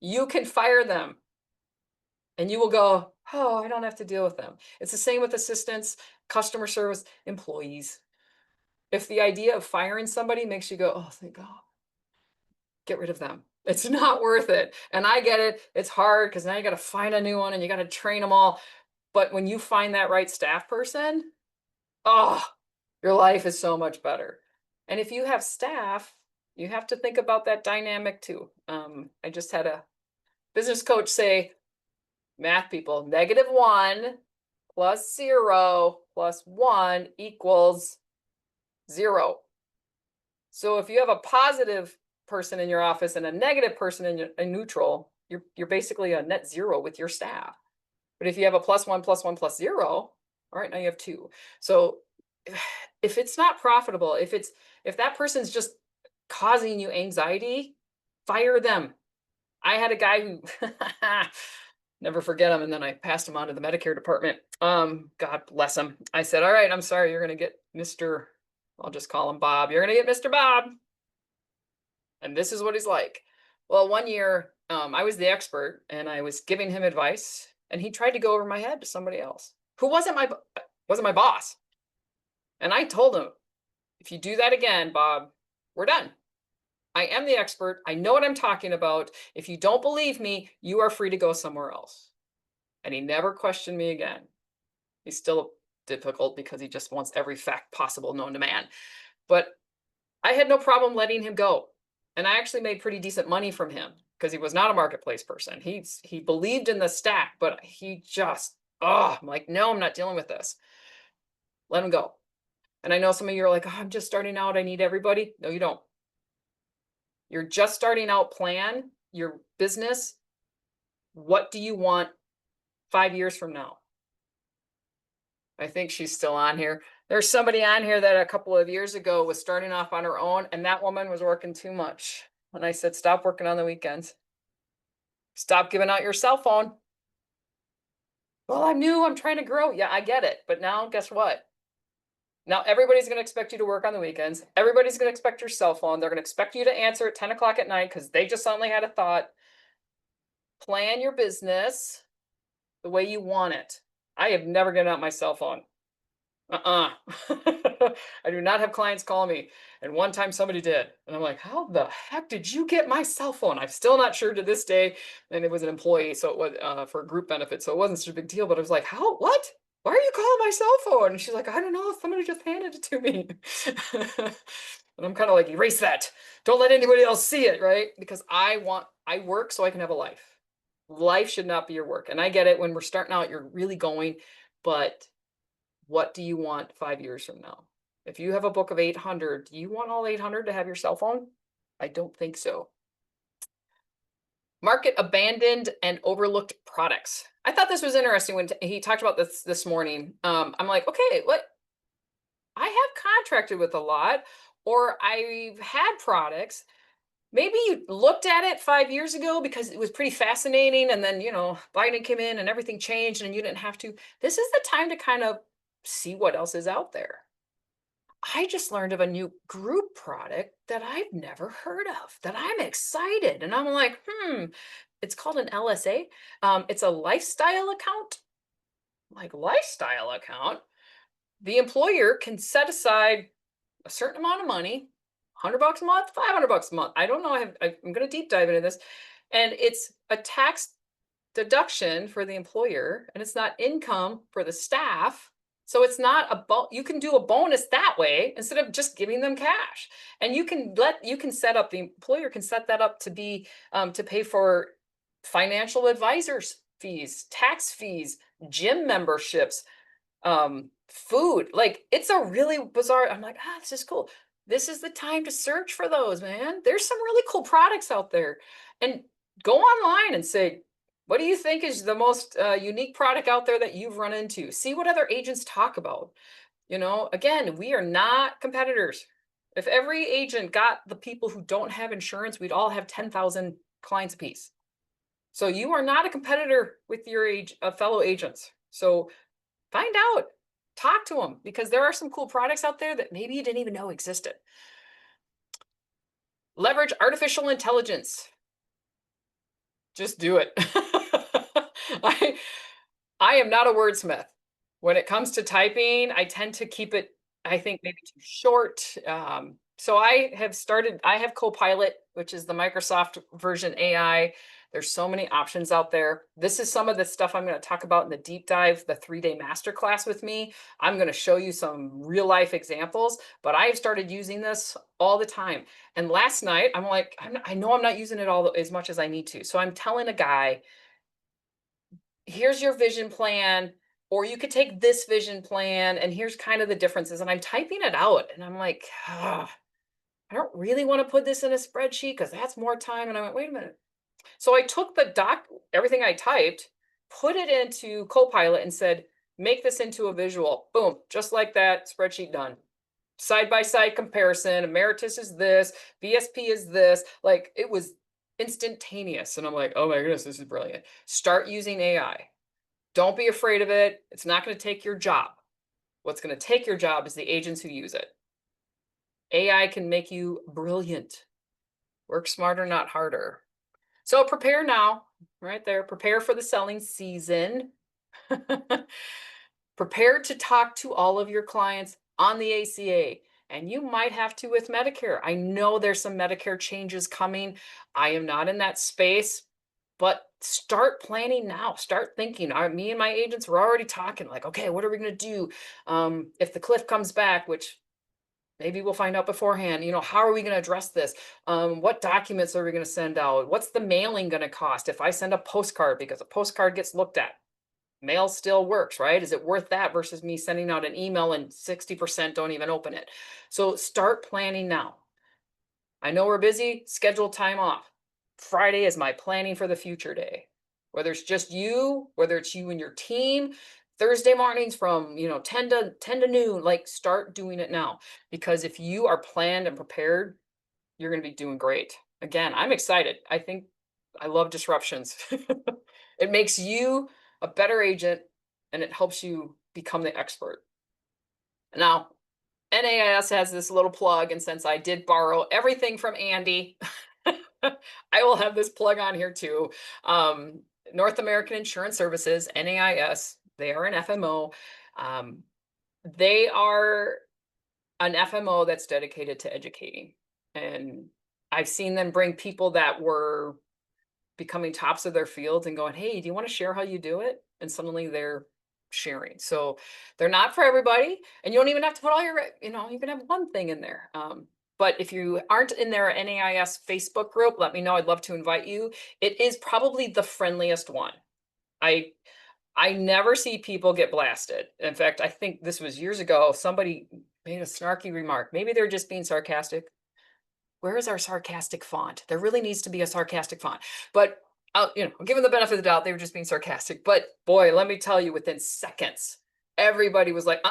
S1: You can fire them and you will go, oh, I don't have to deal with them. It's the same with assistants, customer service, employees. If the idea of firing somebody makes you go, oh, thank God, get rid of them. It's not worth it. And I get it. It's hard because now you got to find a new one and you got to train them all. But when you find that right staff person, oh, your life is so much better. And if you have staff, you have to think about that dynamic too. I just had a business coach say, math people, -1 plus 0 plus 1 equals 0. So if you have a positive person in your office and a negative person in neutral, you're basically a net zero with your staff. But if you have a plus one, plus one, plus zero, all right, now you have two. So if it's not profitable, if that person's just causing you anxiety, fire them. I had a guy who never forget him, and then I passed him on to the Medicare department. God bless him. I said, all right, I'm sorry, you're gonna get Mr. I'll just call him Bob. You're gonna get Mr. Bob. And this is what he's like. Well, one year, I was the expert and I was giving him advice, and he tried to go over my head to somebody else who wasn't my boss. And I told him, if you do that again, Bob, we're done. I am the expert. I know what I'm talking about. If you don't believe me, you are free to go somewhere else. And he never questioned me again. He's still difficult because he just wants every fact possible known to man. But I had no problem letting him go. And I actually made pretty decent money from him because he was not a marketplace person. He believed in the stack, but he just, I'm like, no, I'm not dealing with this. Let him go. And I know some of you are like, I'm just starting out. I need everybody. No, you don't. You're just starting out, plan your business. What do you want 5 years from now? I think she's still on here. There's somebody on here that a couple of years ago was starting off on her own, and that woman was working too much. And I said, stop working on the weekends. Stop giving out your cell phone. Well, I'm new. I'm trying to grow. Yeah, I get it. But now, guess what? Now everybody's going to expect you to work on the weekends. Everybody's going to expect your cell phone. They're going to expect you to answer at 10 o'clock at night because they just suddenly had a thought. Plan your business the way you want it. I have never given out my cell phone. I do not have clients call me. And one time somebody did. And I'm like, how the heck did you get my cell phone? I'm still not sure to this day. And it was an employee, so it was for a group benefit. So it wasn't such a big deal. But I was like, how, what? Why are you calling my cell phone? And she's like, I don't know. Somebody just handed it to me. And I'm kind of like, erase that. Don't let anybody else see it, right? Because I work so I can have a life. Life should not be your work. And I get it, when we're starting out, you're really going, but what do you want 5 years from now? If you have a book of 800, do you want all 800 to have your cell phone? I don't think so. Market abandoned and overlooked products. I thought this was interesting when he talked about this morning. I'm like, okay, what? I have contracted with a lot, or I've had products. Maybe you looked at it 5 years ago because it was pretty fascinating. And then, Biden came in and everything changed and you didn't have to. This is the time to kind of see what else is out there. I just learned of a new group product that I've never heard of that I'm excited. And I'm like, it's called an LSA. It's a lifestyle account. Like, lifestyle account. The employer can set aside a certain amount of money, $100 a month, $500 a month. I don't know. I'm going to deep dive into this. And it's a tax deduction for the employer, and it's not income for the staff. So it's not you can do a bonus that way instead of just giving them cash. And the employer can set that up to be to pay for financial advisors fees, tax fees, gym memberships, food. Like, it's a really bizarre. I'm like, this is cool. This is the time to search for those, man. There's some really cool products out there. And go online and say, what do you think is the most unique product out there that you've run into? See what other agents talk about. Again, we are not competitors. If every agent got the people who don't have insurance, we'd all have 10,000 clients apiece. So you are not a competitor with your fellow agents. So find out, talk to them, because there are some cool products out there that maybe you didn't even know existed. Leverage artificial intelligence. Just do it. I am not a wordsmith. When it comes to typing, I tend to keep it, I think, maybe too short. So I have Copilot, which is the Microsoft version AI. There's so many options out there. This is some of the stuff I'm going to talk about in the deep dive, the 3-day masterclass with me. I'm going to show you some real life examples, but I have started using this all the time. And last night, I'm like, I know I'm not using it all as much as I need to. So I'm telling a guy, here's your vision plan, or you could take this vision plan, and here's kind of the differences. And I'm typing it out, and I'm like, I don't really want to put this in a spreadsheet because that's more time. And I went, wait a minute. So I took the everything I typed, put it into Copilot and said, make this into a visual. Boom, just like that, spreadsheet done. Side by side comparison. Emeritus is this, BSP is this. Like it was instantaneous. And I'm like, oh my goodness, this is brilliant. Start using AI. Don't be afraid of it. It's not going to take your job. What's going to take your job is the agents who use it. AI can make you brilliant. Work smarter, not harder. So prepare now, right there. Prepare for the selling season. Prepare to talk to all of your clients on the ACA. And you might have to with Medicare. I know there's some Medicare changes coming. I am not in that space, but start planning now. Start thinking. Me and my agents were already talking like, okay, what are we going to do if the cliff comes back, which maybe we'll find out beforehand, how are we going to address this? What documents are we going to send out? What's the mailing going to cost if I send a postcard, because a postcard gets looked at? Mail still works, right? Is it worth that versus me sending out an email and 60% don't even open it? So start planning now. I know we're busy, schedule time off. Friday is my planning for the future day. Whether it's just you, whether it's you and your team, Thursday mornings from 10 to noon, like start doing it now. Because if you are planned and prepared, you're going to be doing great. Again, I'm excited. I love disruptions. It makes you a better agent and it helps you become the expert. Now, NAIS has this little plug, and since I did borrow everything from Andy, I will have this plug on here too. North American Insurance Services, NAIS, they are an FMO. They are an FMO that's dedicated to educating. And I've seen them bring people that were becoming tops of their fields and going, hey, do you want to share how you do it? And suddenly they're sharing. So they're not for everybody. And you don't even have to put all your, you can have one thing in there. But if you aren't in their NAIS Facebook group, let me know. I'd love to invite you. It is probably the friendliest one. I never see people get blasted. In fact, I think this was years ago. Somebody made a snarky remark. Maybe they're just being sarcastic. Where is our sarcastic font? There really needs to be a sarcastic font. But I'll give them the benefit of the doubt. They were just being sarcastic. But boy, let me tell you, within seconds, everybody was like,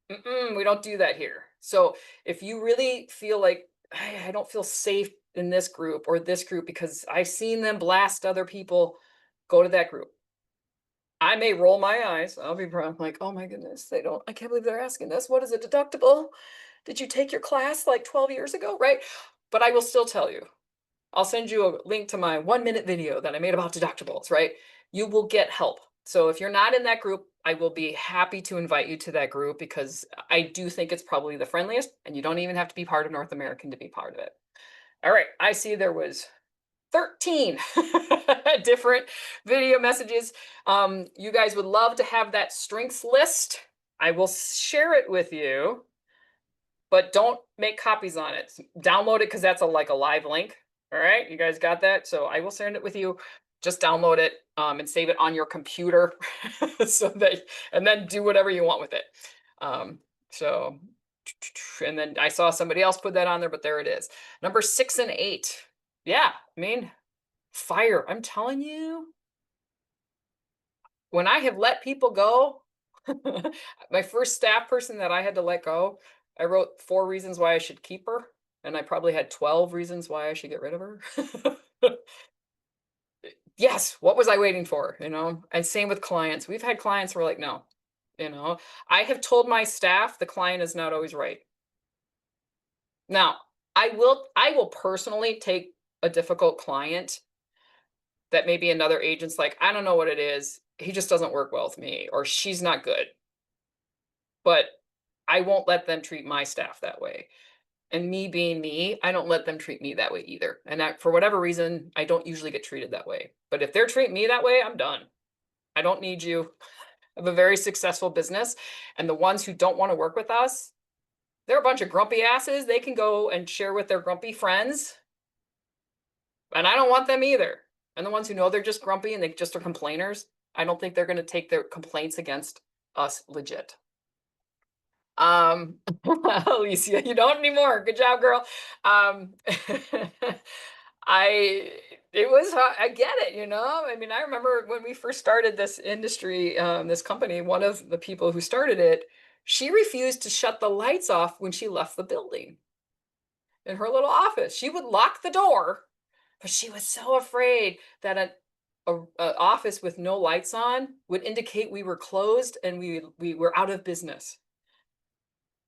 S1: we don't do that here. So if you really feel like, I don't feel safe in this group or this group because I've seen them blast other people, go to that group. I may roll my eyes. I'll be like, oh my goodness, I can't believe they're asking this. What is a deductible? Did you take your class like 12 years ago? Right. But I will still tell you, I'll send you a link to my 1-minute video that I made about deductibles, right? You will get help. So if you're not in that group, I will be happy to invite you to that group because I do think it's probably the friendliest and you don't even have to be part of North American to be part of it. All right. I see there was 13 different video messages. You guys would love to have that strengths list. I will share it with you, but don't make copies on it. Download it because that's like a live link. All right, you guys got that? So I will send it with you. Just download it and save it on your computer and then do whatever you want with it. So, and then I saw somebody else put that on there, but there it is. Number 6 and 8. Yeah, I mean, fire. I'm telling you, when I have let people go, my first staff person that I had to let go, I wrote 4 reasons why I should keep her, and I probably had 12 reasons why I should get rid of her. Yes, what was I waiting for, And same with clients. We've had clients who are like, no, I have told my staff the client is not always right. Now, I will personally take a difficult client that maybe another agent's like, I don't know what it is. He just doesn't work well with me, or she's not good. But I won't let them treat my staff that way. And me being me, I don't let them treat me that way either. And for whatever reason, I don't usually get treated that way. But if they're treating me that way, I'm done. I don't need you. I have a very successful business. And the ones who don't want to work with us, they're a bunch of grumpy asses. They can go and share with their grumpy friends. And I don't want them either. And the ones who know they're just grumpy and they just are complainers, I don't think they're going to take their complaints against us legit. Alicia, you don't anymore. Good job, girl. I It was I get it, you know? I mean, I remember when we first started this industry, this company, one of the people who started it, she refused to shut the lights off when she left the building in her little office. She would lock the door, but she was so afraid that a office with no lights on would indicate we were closed and we were out of business.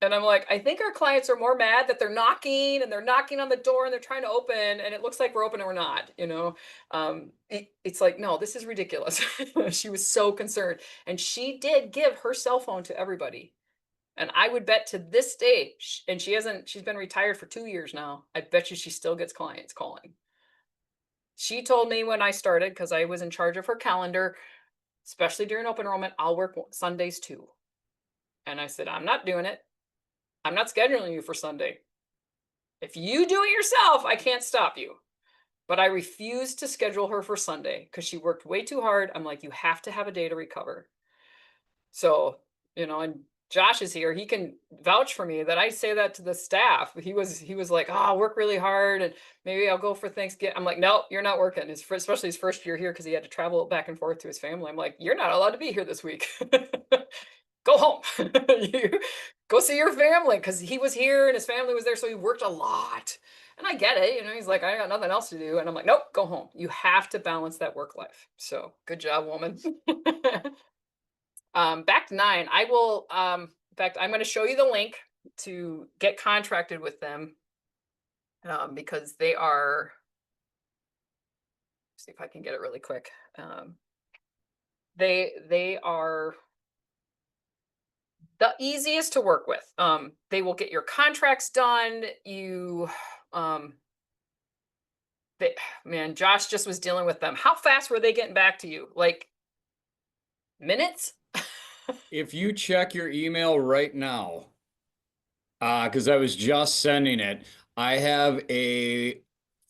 S1: And I'm like, I think our clients are more mad that they're knocking and they're knocking on the door and they're trying to open and it looks like we're open and we're not, you know. It's like, no, this is ridiculous. She was so concerned, and she did give her cell phone to everybody. And I would bet to this day, and she's been retired for 2 years now. I bet you she still gets clients calling. She told me when I started, because I was in charge of her calendar, especially during open enrollment, I'll work Sundays too. And I said, I'm not doing it. I'm not scheduling you for Sunday. If you do it yourself, I can't stop you. But I refused to schedule her for Sunday because she worked way too hard. I'm like, you have to have a day to recover. So, and Josh is here. He can vouch for me that I say that to the staff. He was like, oh, I'll work really hard and maybe I'll go for Thanksgiving. I'm like, no, you're not working. Especially his first year here because he had to travel back and forth to his family. I'm like, you're not allowed to be here this week. Go home. You go see your family, because he was here and his family was there, so he worked a lot. And I get it, he's like, I got nothing else to do. And I'm like, nope, go home. You have to balance that work life. So good job, woman. Back to 9. I will, in fact, I'm going to show you the link to get contracted with them, because they are, see if I can get it really quick. They are the easiest to work with. They will get your contracts done. Man, Josh just was dealing with them. How fast were they getting back to you? Like minutes?
S3: If you check your email right now, because I was just sending it, I have a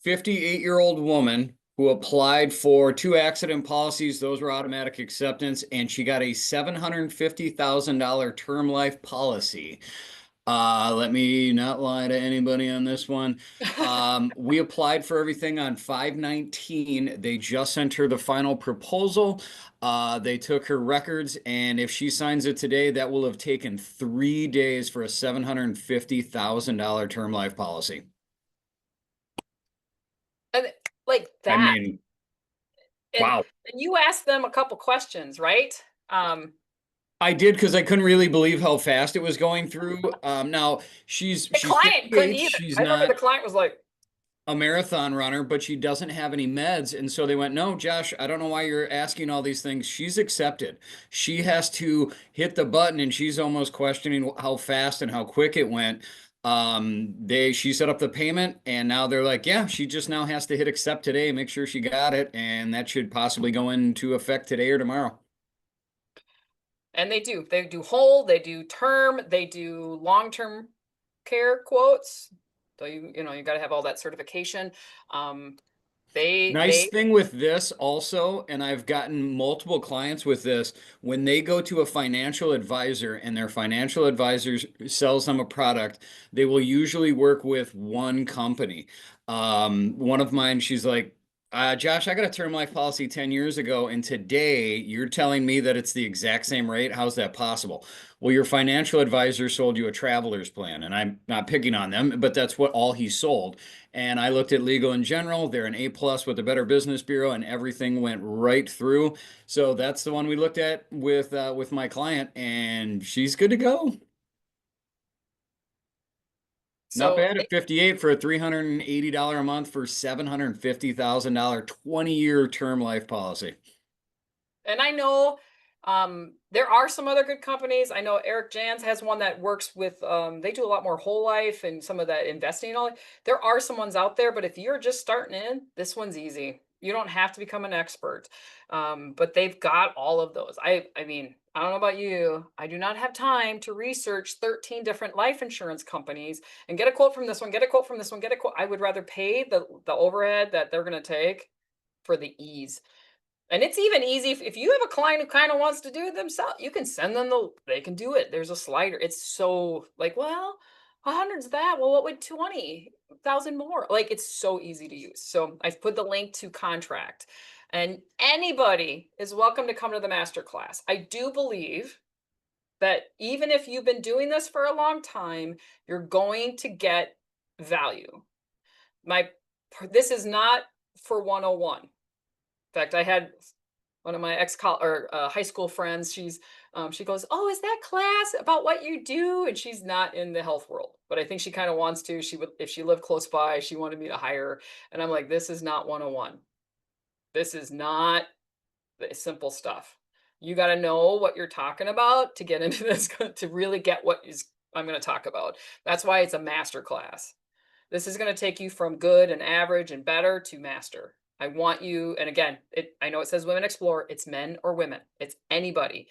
S3: 58-year-old woman who applied for 2 accident policies. Those were automatic acceptance, and she got a $750,000 term life policy. Let me not lie to anybody on this one. We applied for everything on 5/19. They just sent her the final proposal. They took her records, and if she signs it today, that will have taken 3 days for a $750,000 term life policy.
S1: And like
S3: I
S1: that.
S3: mean,
S1: And
S3: wow.
S1: and you asked them a couple questions, right?
S3: I did because I couldn't really believe how fast it was going through. Now she's
S1: The client couldn't
S3: 58.
S1: either.
S3: She's
S1: I remember the
S3: not
S1: client was like,
S3: a marathon runner, but she doesn't have any meds. And so they went, no, Josh, I don't know why you're asking all these things. She's accepted. She has to hit the button, and she's almost questioning how fast and how quick it went. She set up the payment, and now they're like, yeah, she just now has to hit accept today, make sure she got it, and that should possibly go into effect today or tomorrow.
S1: and they do. They do whole, they do term, they do long-term care quotes. So you got to have all that certification.
S3: Nice
S1: They
S3: thing with this also, and I've gotten multiple clients with this, when they go to a financial advisor and their financial advisor sells them a product, they will usually work with one company. One of mine, she's like, Josh, I got a term life policy 10 years ago, and today you're telling me that it's the exact same rate. How's that possible? Well, your financial advisor sold you a traveler's plan, and I'm not picking on them, but that's what all he sold. And I looked at Legal in General. They're an A+ with the Better Business Bureau, and everything went right through. So that's the one we looked at with my client, and she's good to go. Not
S1: so
S3: bad at 58 for a $380 a month for $750,000 20-year term life policy.
S1: And I know there are some other good companies. I know Eric Jans has one that works with, they do a lot more whole life and some of that investing and all that. There are some ones out there, but if you're just starting in, this one's easy. You don't have to become an expert. But they've got all of those. I mean, I don't know about you. I do not have time to research 13 different life insurance companies and get a quote from this one, get a quote from this one, get a quote. I would rather pay the overhead that they're going to take for the ease. And it's even easy if you have a client who kind of wants to do it themselves, you can send them they can do it. There's a slider. It's so like, well, 100's that. Well, what would 20,000 more? Like, it's so easy to use. So I've put the link to contract, and anybody is welcome to come to the master class. I do believe that even if you've been doing this for a long time, you're going to get value. My this is not for 101. In fact, I had one of my high school friends. She goes, "Oh, is that class about what you do?" And she's not in the health world, but I think she kind of wants to. She would, if she lived close by, she wanted me to hire her. And I'm like, this is not 101. This is not the simple stuff. You got to know what you're talking about to get into this, to really get what is I'm going to talk about. That's why it's a master class. This is going to take you from good and average and better to master. I want you, and again, I know it says women explore, it's men or women, it's anybody.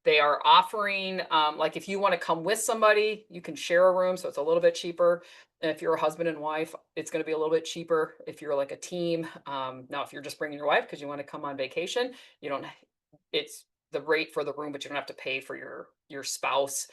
S1: They are offering, like if you want to come with somebody, you can share a room, so it's a little bit cheaper. And if you're a husband and wife, it's going to be a little bit cheaper if you're like a team. Now, if you're just bringing your wife because you want to come on vacation, you don't, it's the rate for the room, but you don't have to pay for your spouse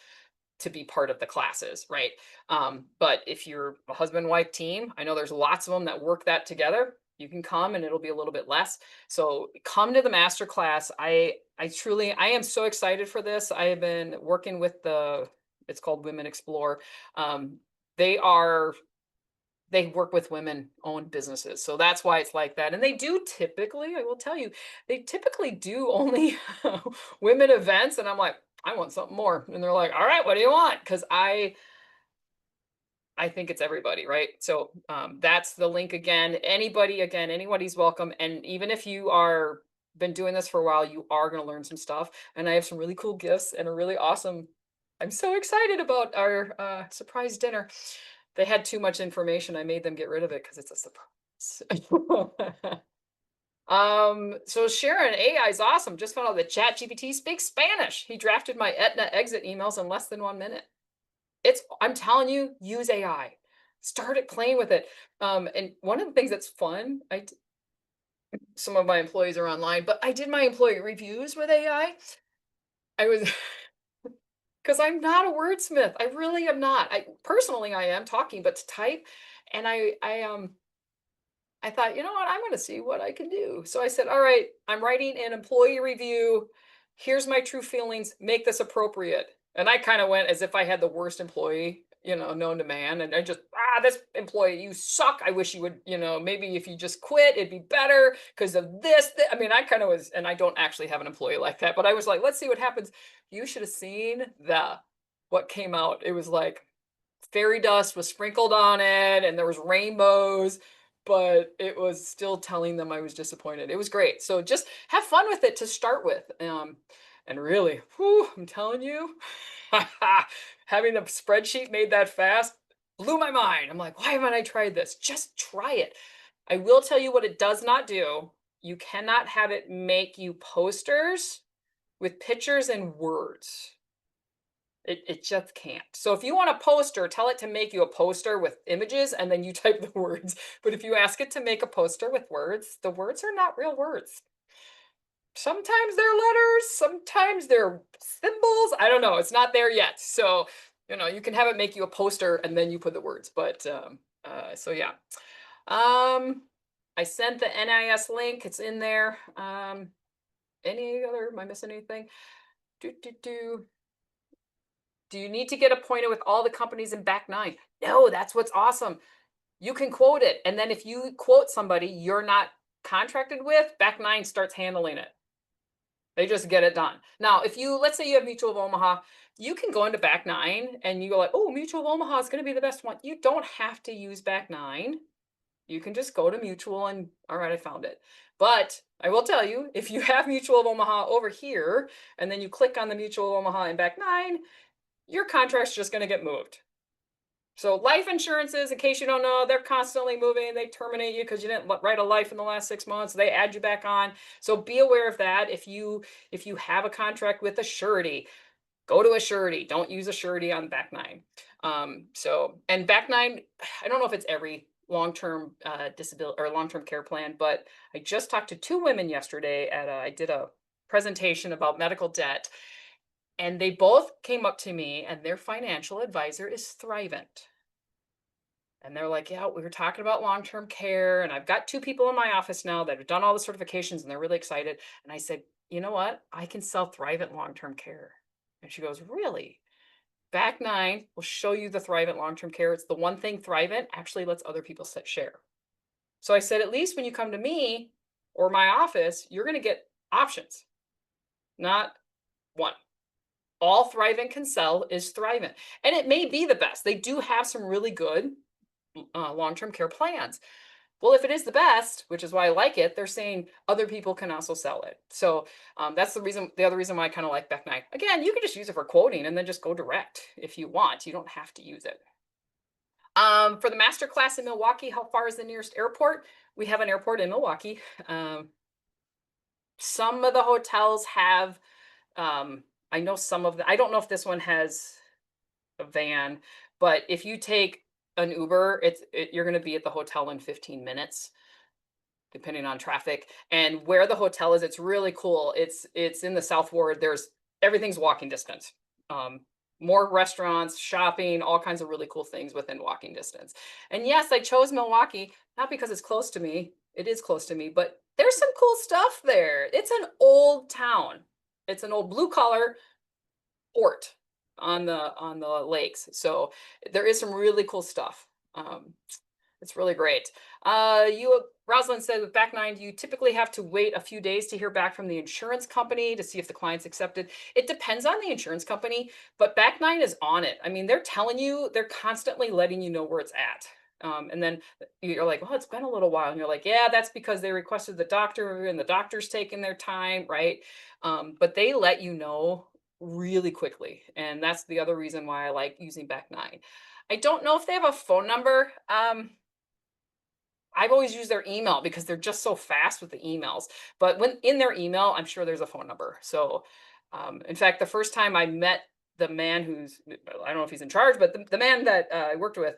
S1: to be part of the classes, right? But if you're a husband-wife team, I know there's lots of them that work that together. You can come and it'll be a little bit less. So come to the master class. I am so excited for this. I have been working with it's called Women Explore. They work with women-owned businesses. So that's why it's like that. And they do typically, I will tell you, they typically do only women events. And I'm like, I want something more. And they're like, all right, what do you want? Because I think it's everybody, right? So that's the link again. Anybody's welcome. And even if you are been doing this for a while, you are going to learn some stuff. And I have some really cool gifts and a really awesome. I'm so excited about our surprise dinner. They had too much information. I made them get rid of it because it's a surprise. So Sharon, AI is awesome. Just found out that ChatGPT speaks Spanish. He drafted my Aetna exit emails in less than 1 minute. I'm telling you, use AI. Started playing with it. And one of the things that's fun, some of my employees are online, but I did my employee reviews with AI. I was because I'm not a wordsmith. I really am not. I am talking, but to type, and I thought, you know what, I'm going to see what I can do. So I said, all right, I'm writing an employee review. Here's my true feelings. Make this appropriate. And I kind of went as if I had the worst employee, known to man. And I just, this employee, you suck. I wish you would, maybe if you just quit, it'd be better because of this. I mean, I kind of was, and I don't actually have an employee like that, but I was like, let's see what happens. You should have seen what came out. It was like fairy dust was sprinkled on it and there was rainbows, but it was still telling them I was disappointed. It was great. So just have fun with it to start with. And really, I'm telling you, having the spreadsheet made that fast blew my mind. I'm like, why haven't I tried this? Just try it. I will tell you what it does not do. You cannot have it make you posters with pictures and words. It just can't. So if you want a poster, tell it to make you a poster with images and then you type the words. But if you ask it to make a poster with words, the words are not real words. Sometimes they're letters, sometimes they're symbols. I don't know. It's not there yet. So, you can have it make you a poster and then you put the words. But so yeah. I sent the NIS link. It's in there. Am I missing anything? Do you need to get appointed with all the companies in back nine? No, that's what's awesome. You can quote it. And then if you quote somebody you're not contracted with, back nine starts handling it. They just get it done. Now, let's say you have Mutual of Omaha, you can go into back nine and you go like, oh, Mutual of Omaha is going to be the best one. You don't have to use back nine. You can just go to Mutual and, all right, I found it. But I will tell you, if you have Mutual of Omaha over here, and then you click on the Mutual of Omaha in back nine, your contract's just going to get moved. So life insurances, in case you don't know, they're constantly moving. They terminate you because you didn't write a life in the last 6 months. They add you back on. So be aware of that. If you have a contract with a surety, go to a surety. Don't use a surety on back nine. And back nine, I don't know if it's every long-term disability or long-term care plan, but I just talked to 2 women yesterday I did a presentation about medical debt. And they both came up to me and their financial advisor is Thrivent. And they're like, yeah, we were talking about long-term care. And I've got 2 people in my office now that have done all the certifications and they're really excited. And I said, you know what? I can sell Thrivent long-term care. And she goes, really? Back 9 will show you the Thrivent long-term care. It's the one thing Thrivent actually lets other people share. So I said, at least when you come to me or my office, you're going to get options, not one. All Thrivent can sell is Thrivent. And it may be the best. They do have some really good long-term care plans. Well, if it is the best, which is why I like it, they're saying other people can also sell it. So that's the other reason why I kind of like Back 9. Again, you can just use it for quoting and then just go direct if you want. You don't have to use it. For the master class in Milwaukee, how far is the nearest airport? We have an airport in Milwaukee. Some of the hotels have, I know some of the, I don't know if this one has a van, but if you take an Uber, you're going to be at the hotel in 15 minutes, depending on traffic. And where the hotel is, it's really cool. It's in the South Ward. Everything's walking distance. More restaurants, shopping, all kinds of really cool things within walking distance. And yes, I chose Milwaukee, not because it's close to me. It is close to me, but there's some cool stuff there. It's an old town. It's an old blue collar port on the lakes. So there is some really cool stuff. It's really great. Rosalind said with Back 9, you typically have to wait a few days to hear back from the insurance company to see if the client's accepted. It depends on the insurance company, but Back 9 is on it. I mean, they're telling you, they're constantly letting you know where it's at. And then you're like, well, it's been a little while. And you're like, yeah, that's because they requested the doctor and the doctor's taking their time, right? But they let you know really quickly. And that's the other reason why I like using Back 9. I don't know if they have a phone number. I've always used their email because they're just so fast with the emails. But when in their email, I'm sure there's a phone number. So, in fact, the first time I met the man I don't know if he's in charge, but the man that I worked with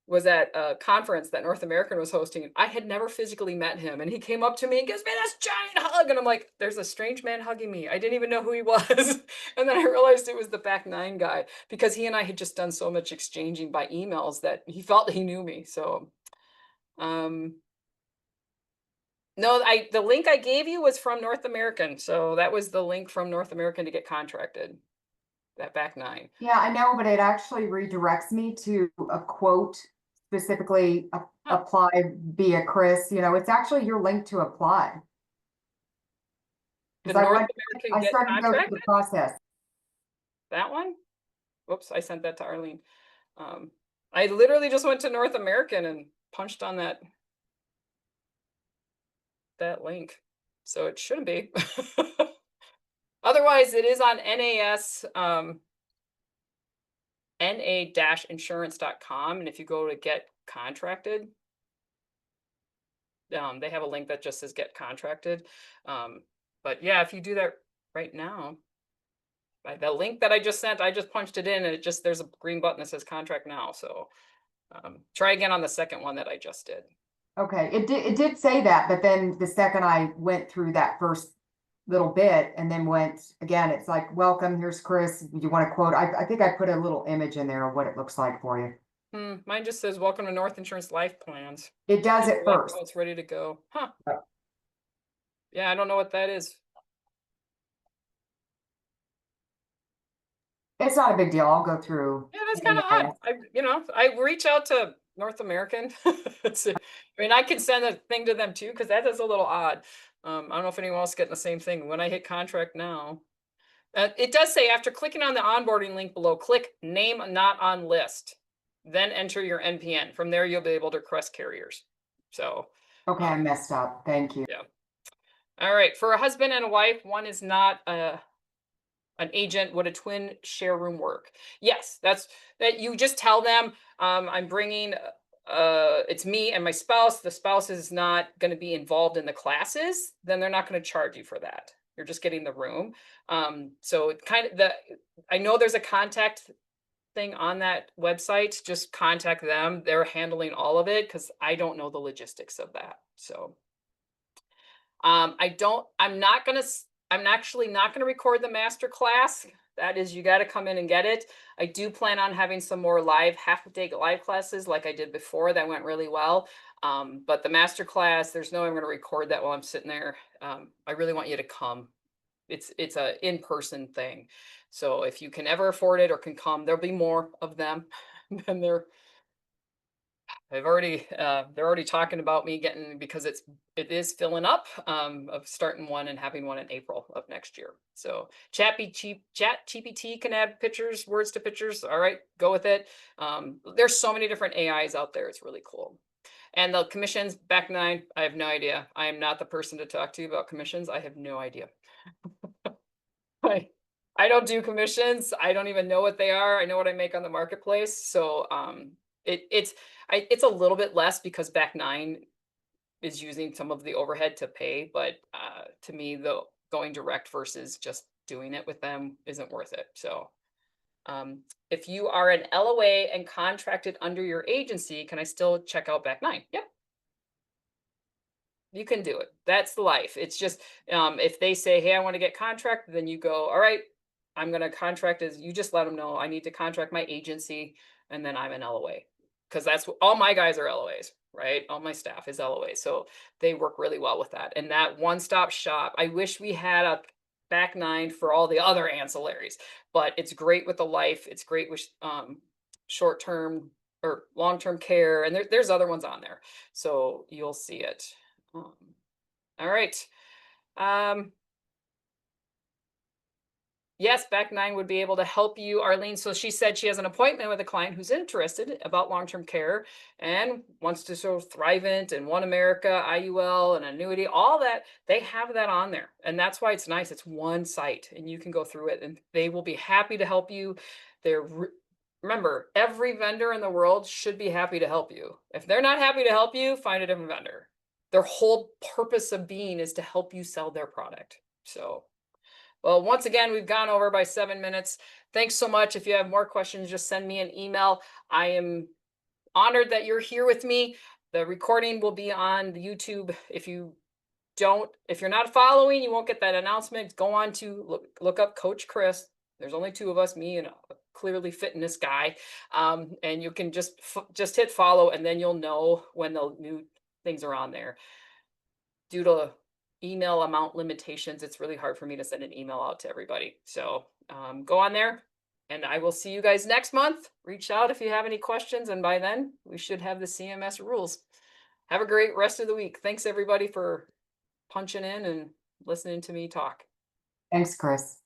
S1: was at a conference that North American was hosting. I had never physically met him. And he came up to me and gives me this giant hug. And I'm like, there's a strange man hugging me. I didn't even know who he was. And then I realized it was the Back 9 guy because he and I had just done so much exchanging by emails that he felt he knew me. So, no, the link I gave you was from North American. So that was the link from North American to get contracted. That Back 9.
S2: Yeah, I know, but it actually redirects me to a quote specifically apply via Chris. You know, it's actually your link to apply.
S1: Did
S2: 'Cause
S1: North
S2: I
S1: American get
S2: started to go through
S1: contracted?
S2: the process.
S1: That one? Whoops, I sent that to Arlene. I literally just went to North American and punched on that link. So it shouldn't be. Otherwise, it is on NAS, na-insurance.com. And if you go to get contracted, they have a link that just says get contracted. But yeah, if you do that right now, by the link that I just sent, I just punched it in and there's a green button that says contract now. So try again on the second one that I just did.
S2: Okay, it did say that, but then the second I went through that first little bit and then went again, it's like, welcome, here's Chris. You want to quote? I think I put a little image in there of what it looks like for you.
S1: Mine just says welcome to North Insurance Life Plans.
S2: It does it first.
S1: Oh, it's ready to go. Huh.
S2: Oh.
S1: Yeah, I don't know what that is.
S2: It's not a big deal. I'll go through.
S1: Yeah, that's kind of odd. I reach out to North American. I mean, I can send a thing to them too, because that is a little odd. I don't know if anyone else is getting the same thing. When I hit contract now, it does say after clicking on the onboarding link below, click name not on list, then enter your NPN. From there, you'll be able to request carriers. So.
S2: Okay, I messed up. Thank you.
S1: Yeah. All right. For a husband and a wife, one is not an agent. Would a twin share room work? Yes, that you just tell them I'm bringing it's me and my spouse. The spouse is not going to be involved in the classes, then they're not going to charge you for that. You're just getting the room. So it kind of I know there's a contact thing on that website. Just contact them. They're handling all of it because I don't know the logistics of that. So I'm not going to I'm actually not going to record the master class. That is, you got to come in and get it. I do plan on having some more live half-day live classes like I did before. That went really well. But the master class, there's no way I'm going to record that while I'm sitting there. I really want you to come. It's a in-person thing. So if you can ever afford it or can come, there'll be more of them than there. They're already talking about me getting, because it is filling up, of starting one and having one in April of next year. So Chat GPT can add pictures, words to pictures. All right, go with it. There's so many different AIs out there. It's really cool. And the commissions, back 9, I have no idea. I am not the person to talk to about commissions. I have no idea. I don't do commissions. I don't even know what they are. I know what I make on the marketplace. So it's a little bit less because back 9 is using some of the overhead to pay, but to me, the going direct versus just doing it with them isn't worth it. So if you are an LOA and contracted under your agency, can I still check out back 9? Yep. You can do it. That's the life. It's just if they say, hey, I want to get contracted, then you go, all right, I'm going to contract as you just let them know I need to contract my agency, and then I'm an LOA. Because that's what all my guys are LOAs, right? All my staff is LOA. So they work really well with that. And that one-stop shop, I wish we had a back 9 for all the other ancillaries, but it's great with the life. It's great with short-term or long-term care. And there's other ones on there. So you'll see it. All right. Yes, back 9 would be able to help you, Arlene. So she said she has an appointment with a client who's interested about long-term care and wants to sort of Thrivent and One America, IUL, and annuity, all that. They have that on there. And that's why it's nice. It's one site and you can go through it and they will be happy to help you. Remember, every vendor in the world should be happy to help you. If they're not happy to help you, find a different vendor. Their whole purpose of being is to help you sell their product. So, well, once again, we've gone over by 7 minutes. Thanks so much. If you have more questions, just send me an email. I am honored that you're here with me. The recording will be on the YouTube. If you're not following, you won't get that announcement. Go on to look up Coach Chris. There's only 2 of us, me and a clearly fitness guy. And you can just hit follow, and then you'll know when the new things are on there. Due to email amount limitations, it's really hard for me to send an email out to everybody. So go on there, and I will see you guys next month. Reach out if you have any questions, and by then we should have the CMS rules. Have a great rest of the week. Thanks everybody for punching in and listening to me talk.
S2: Thanks, Chris.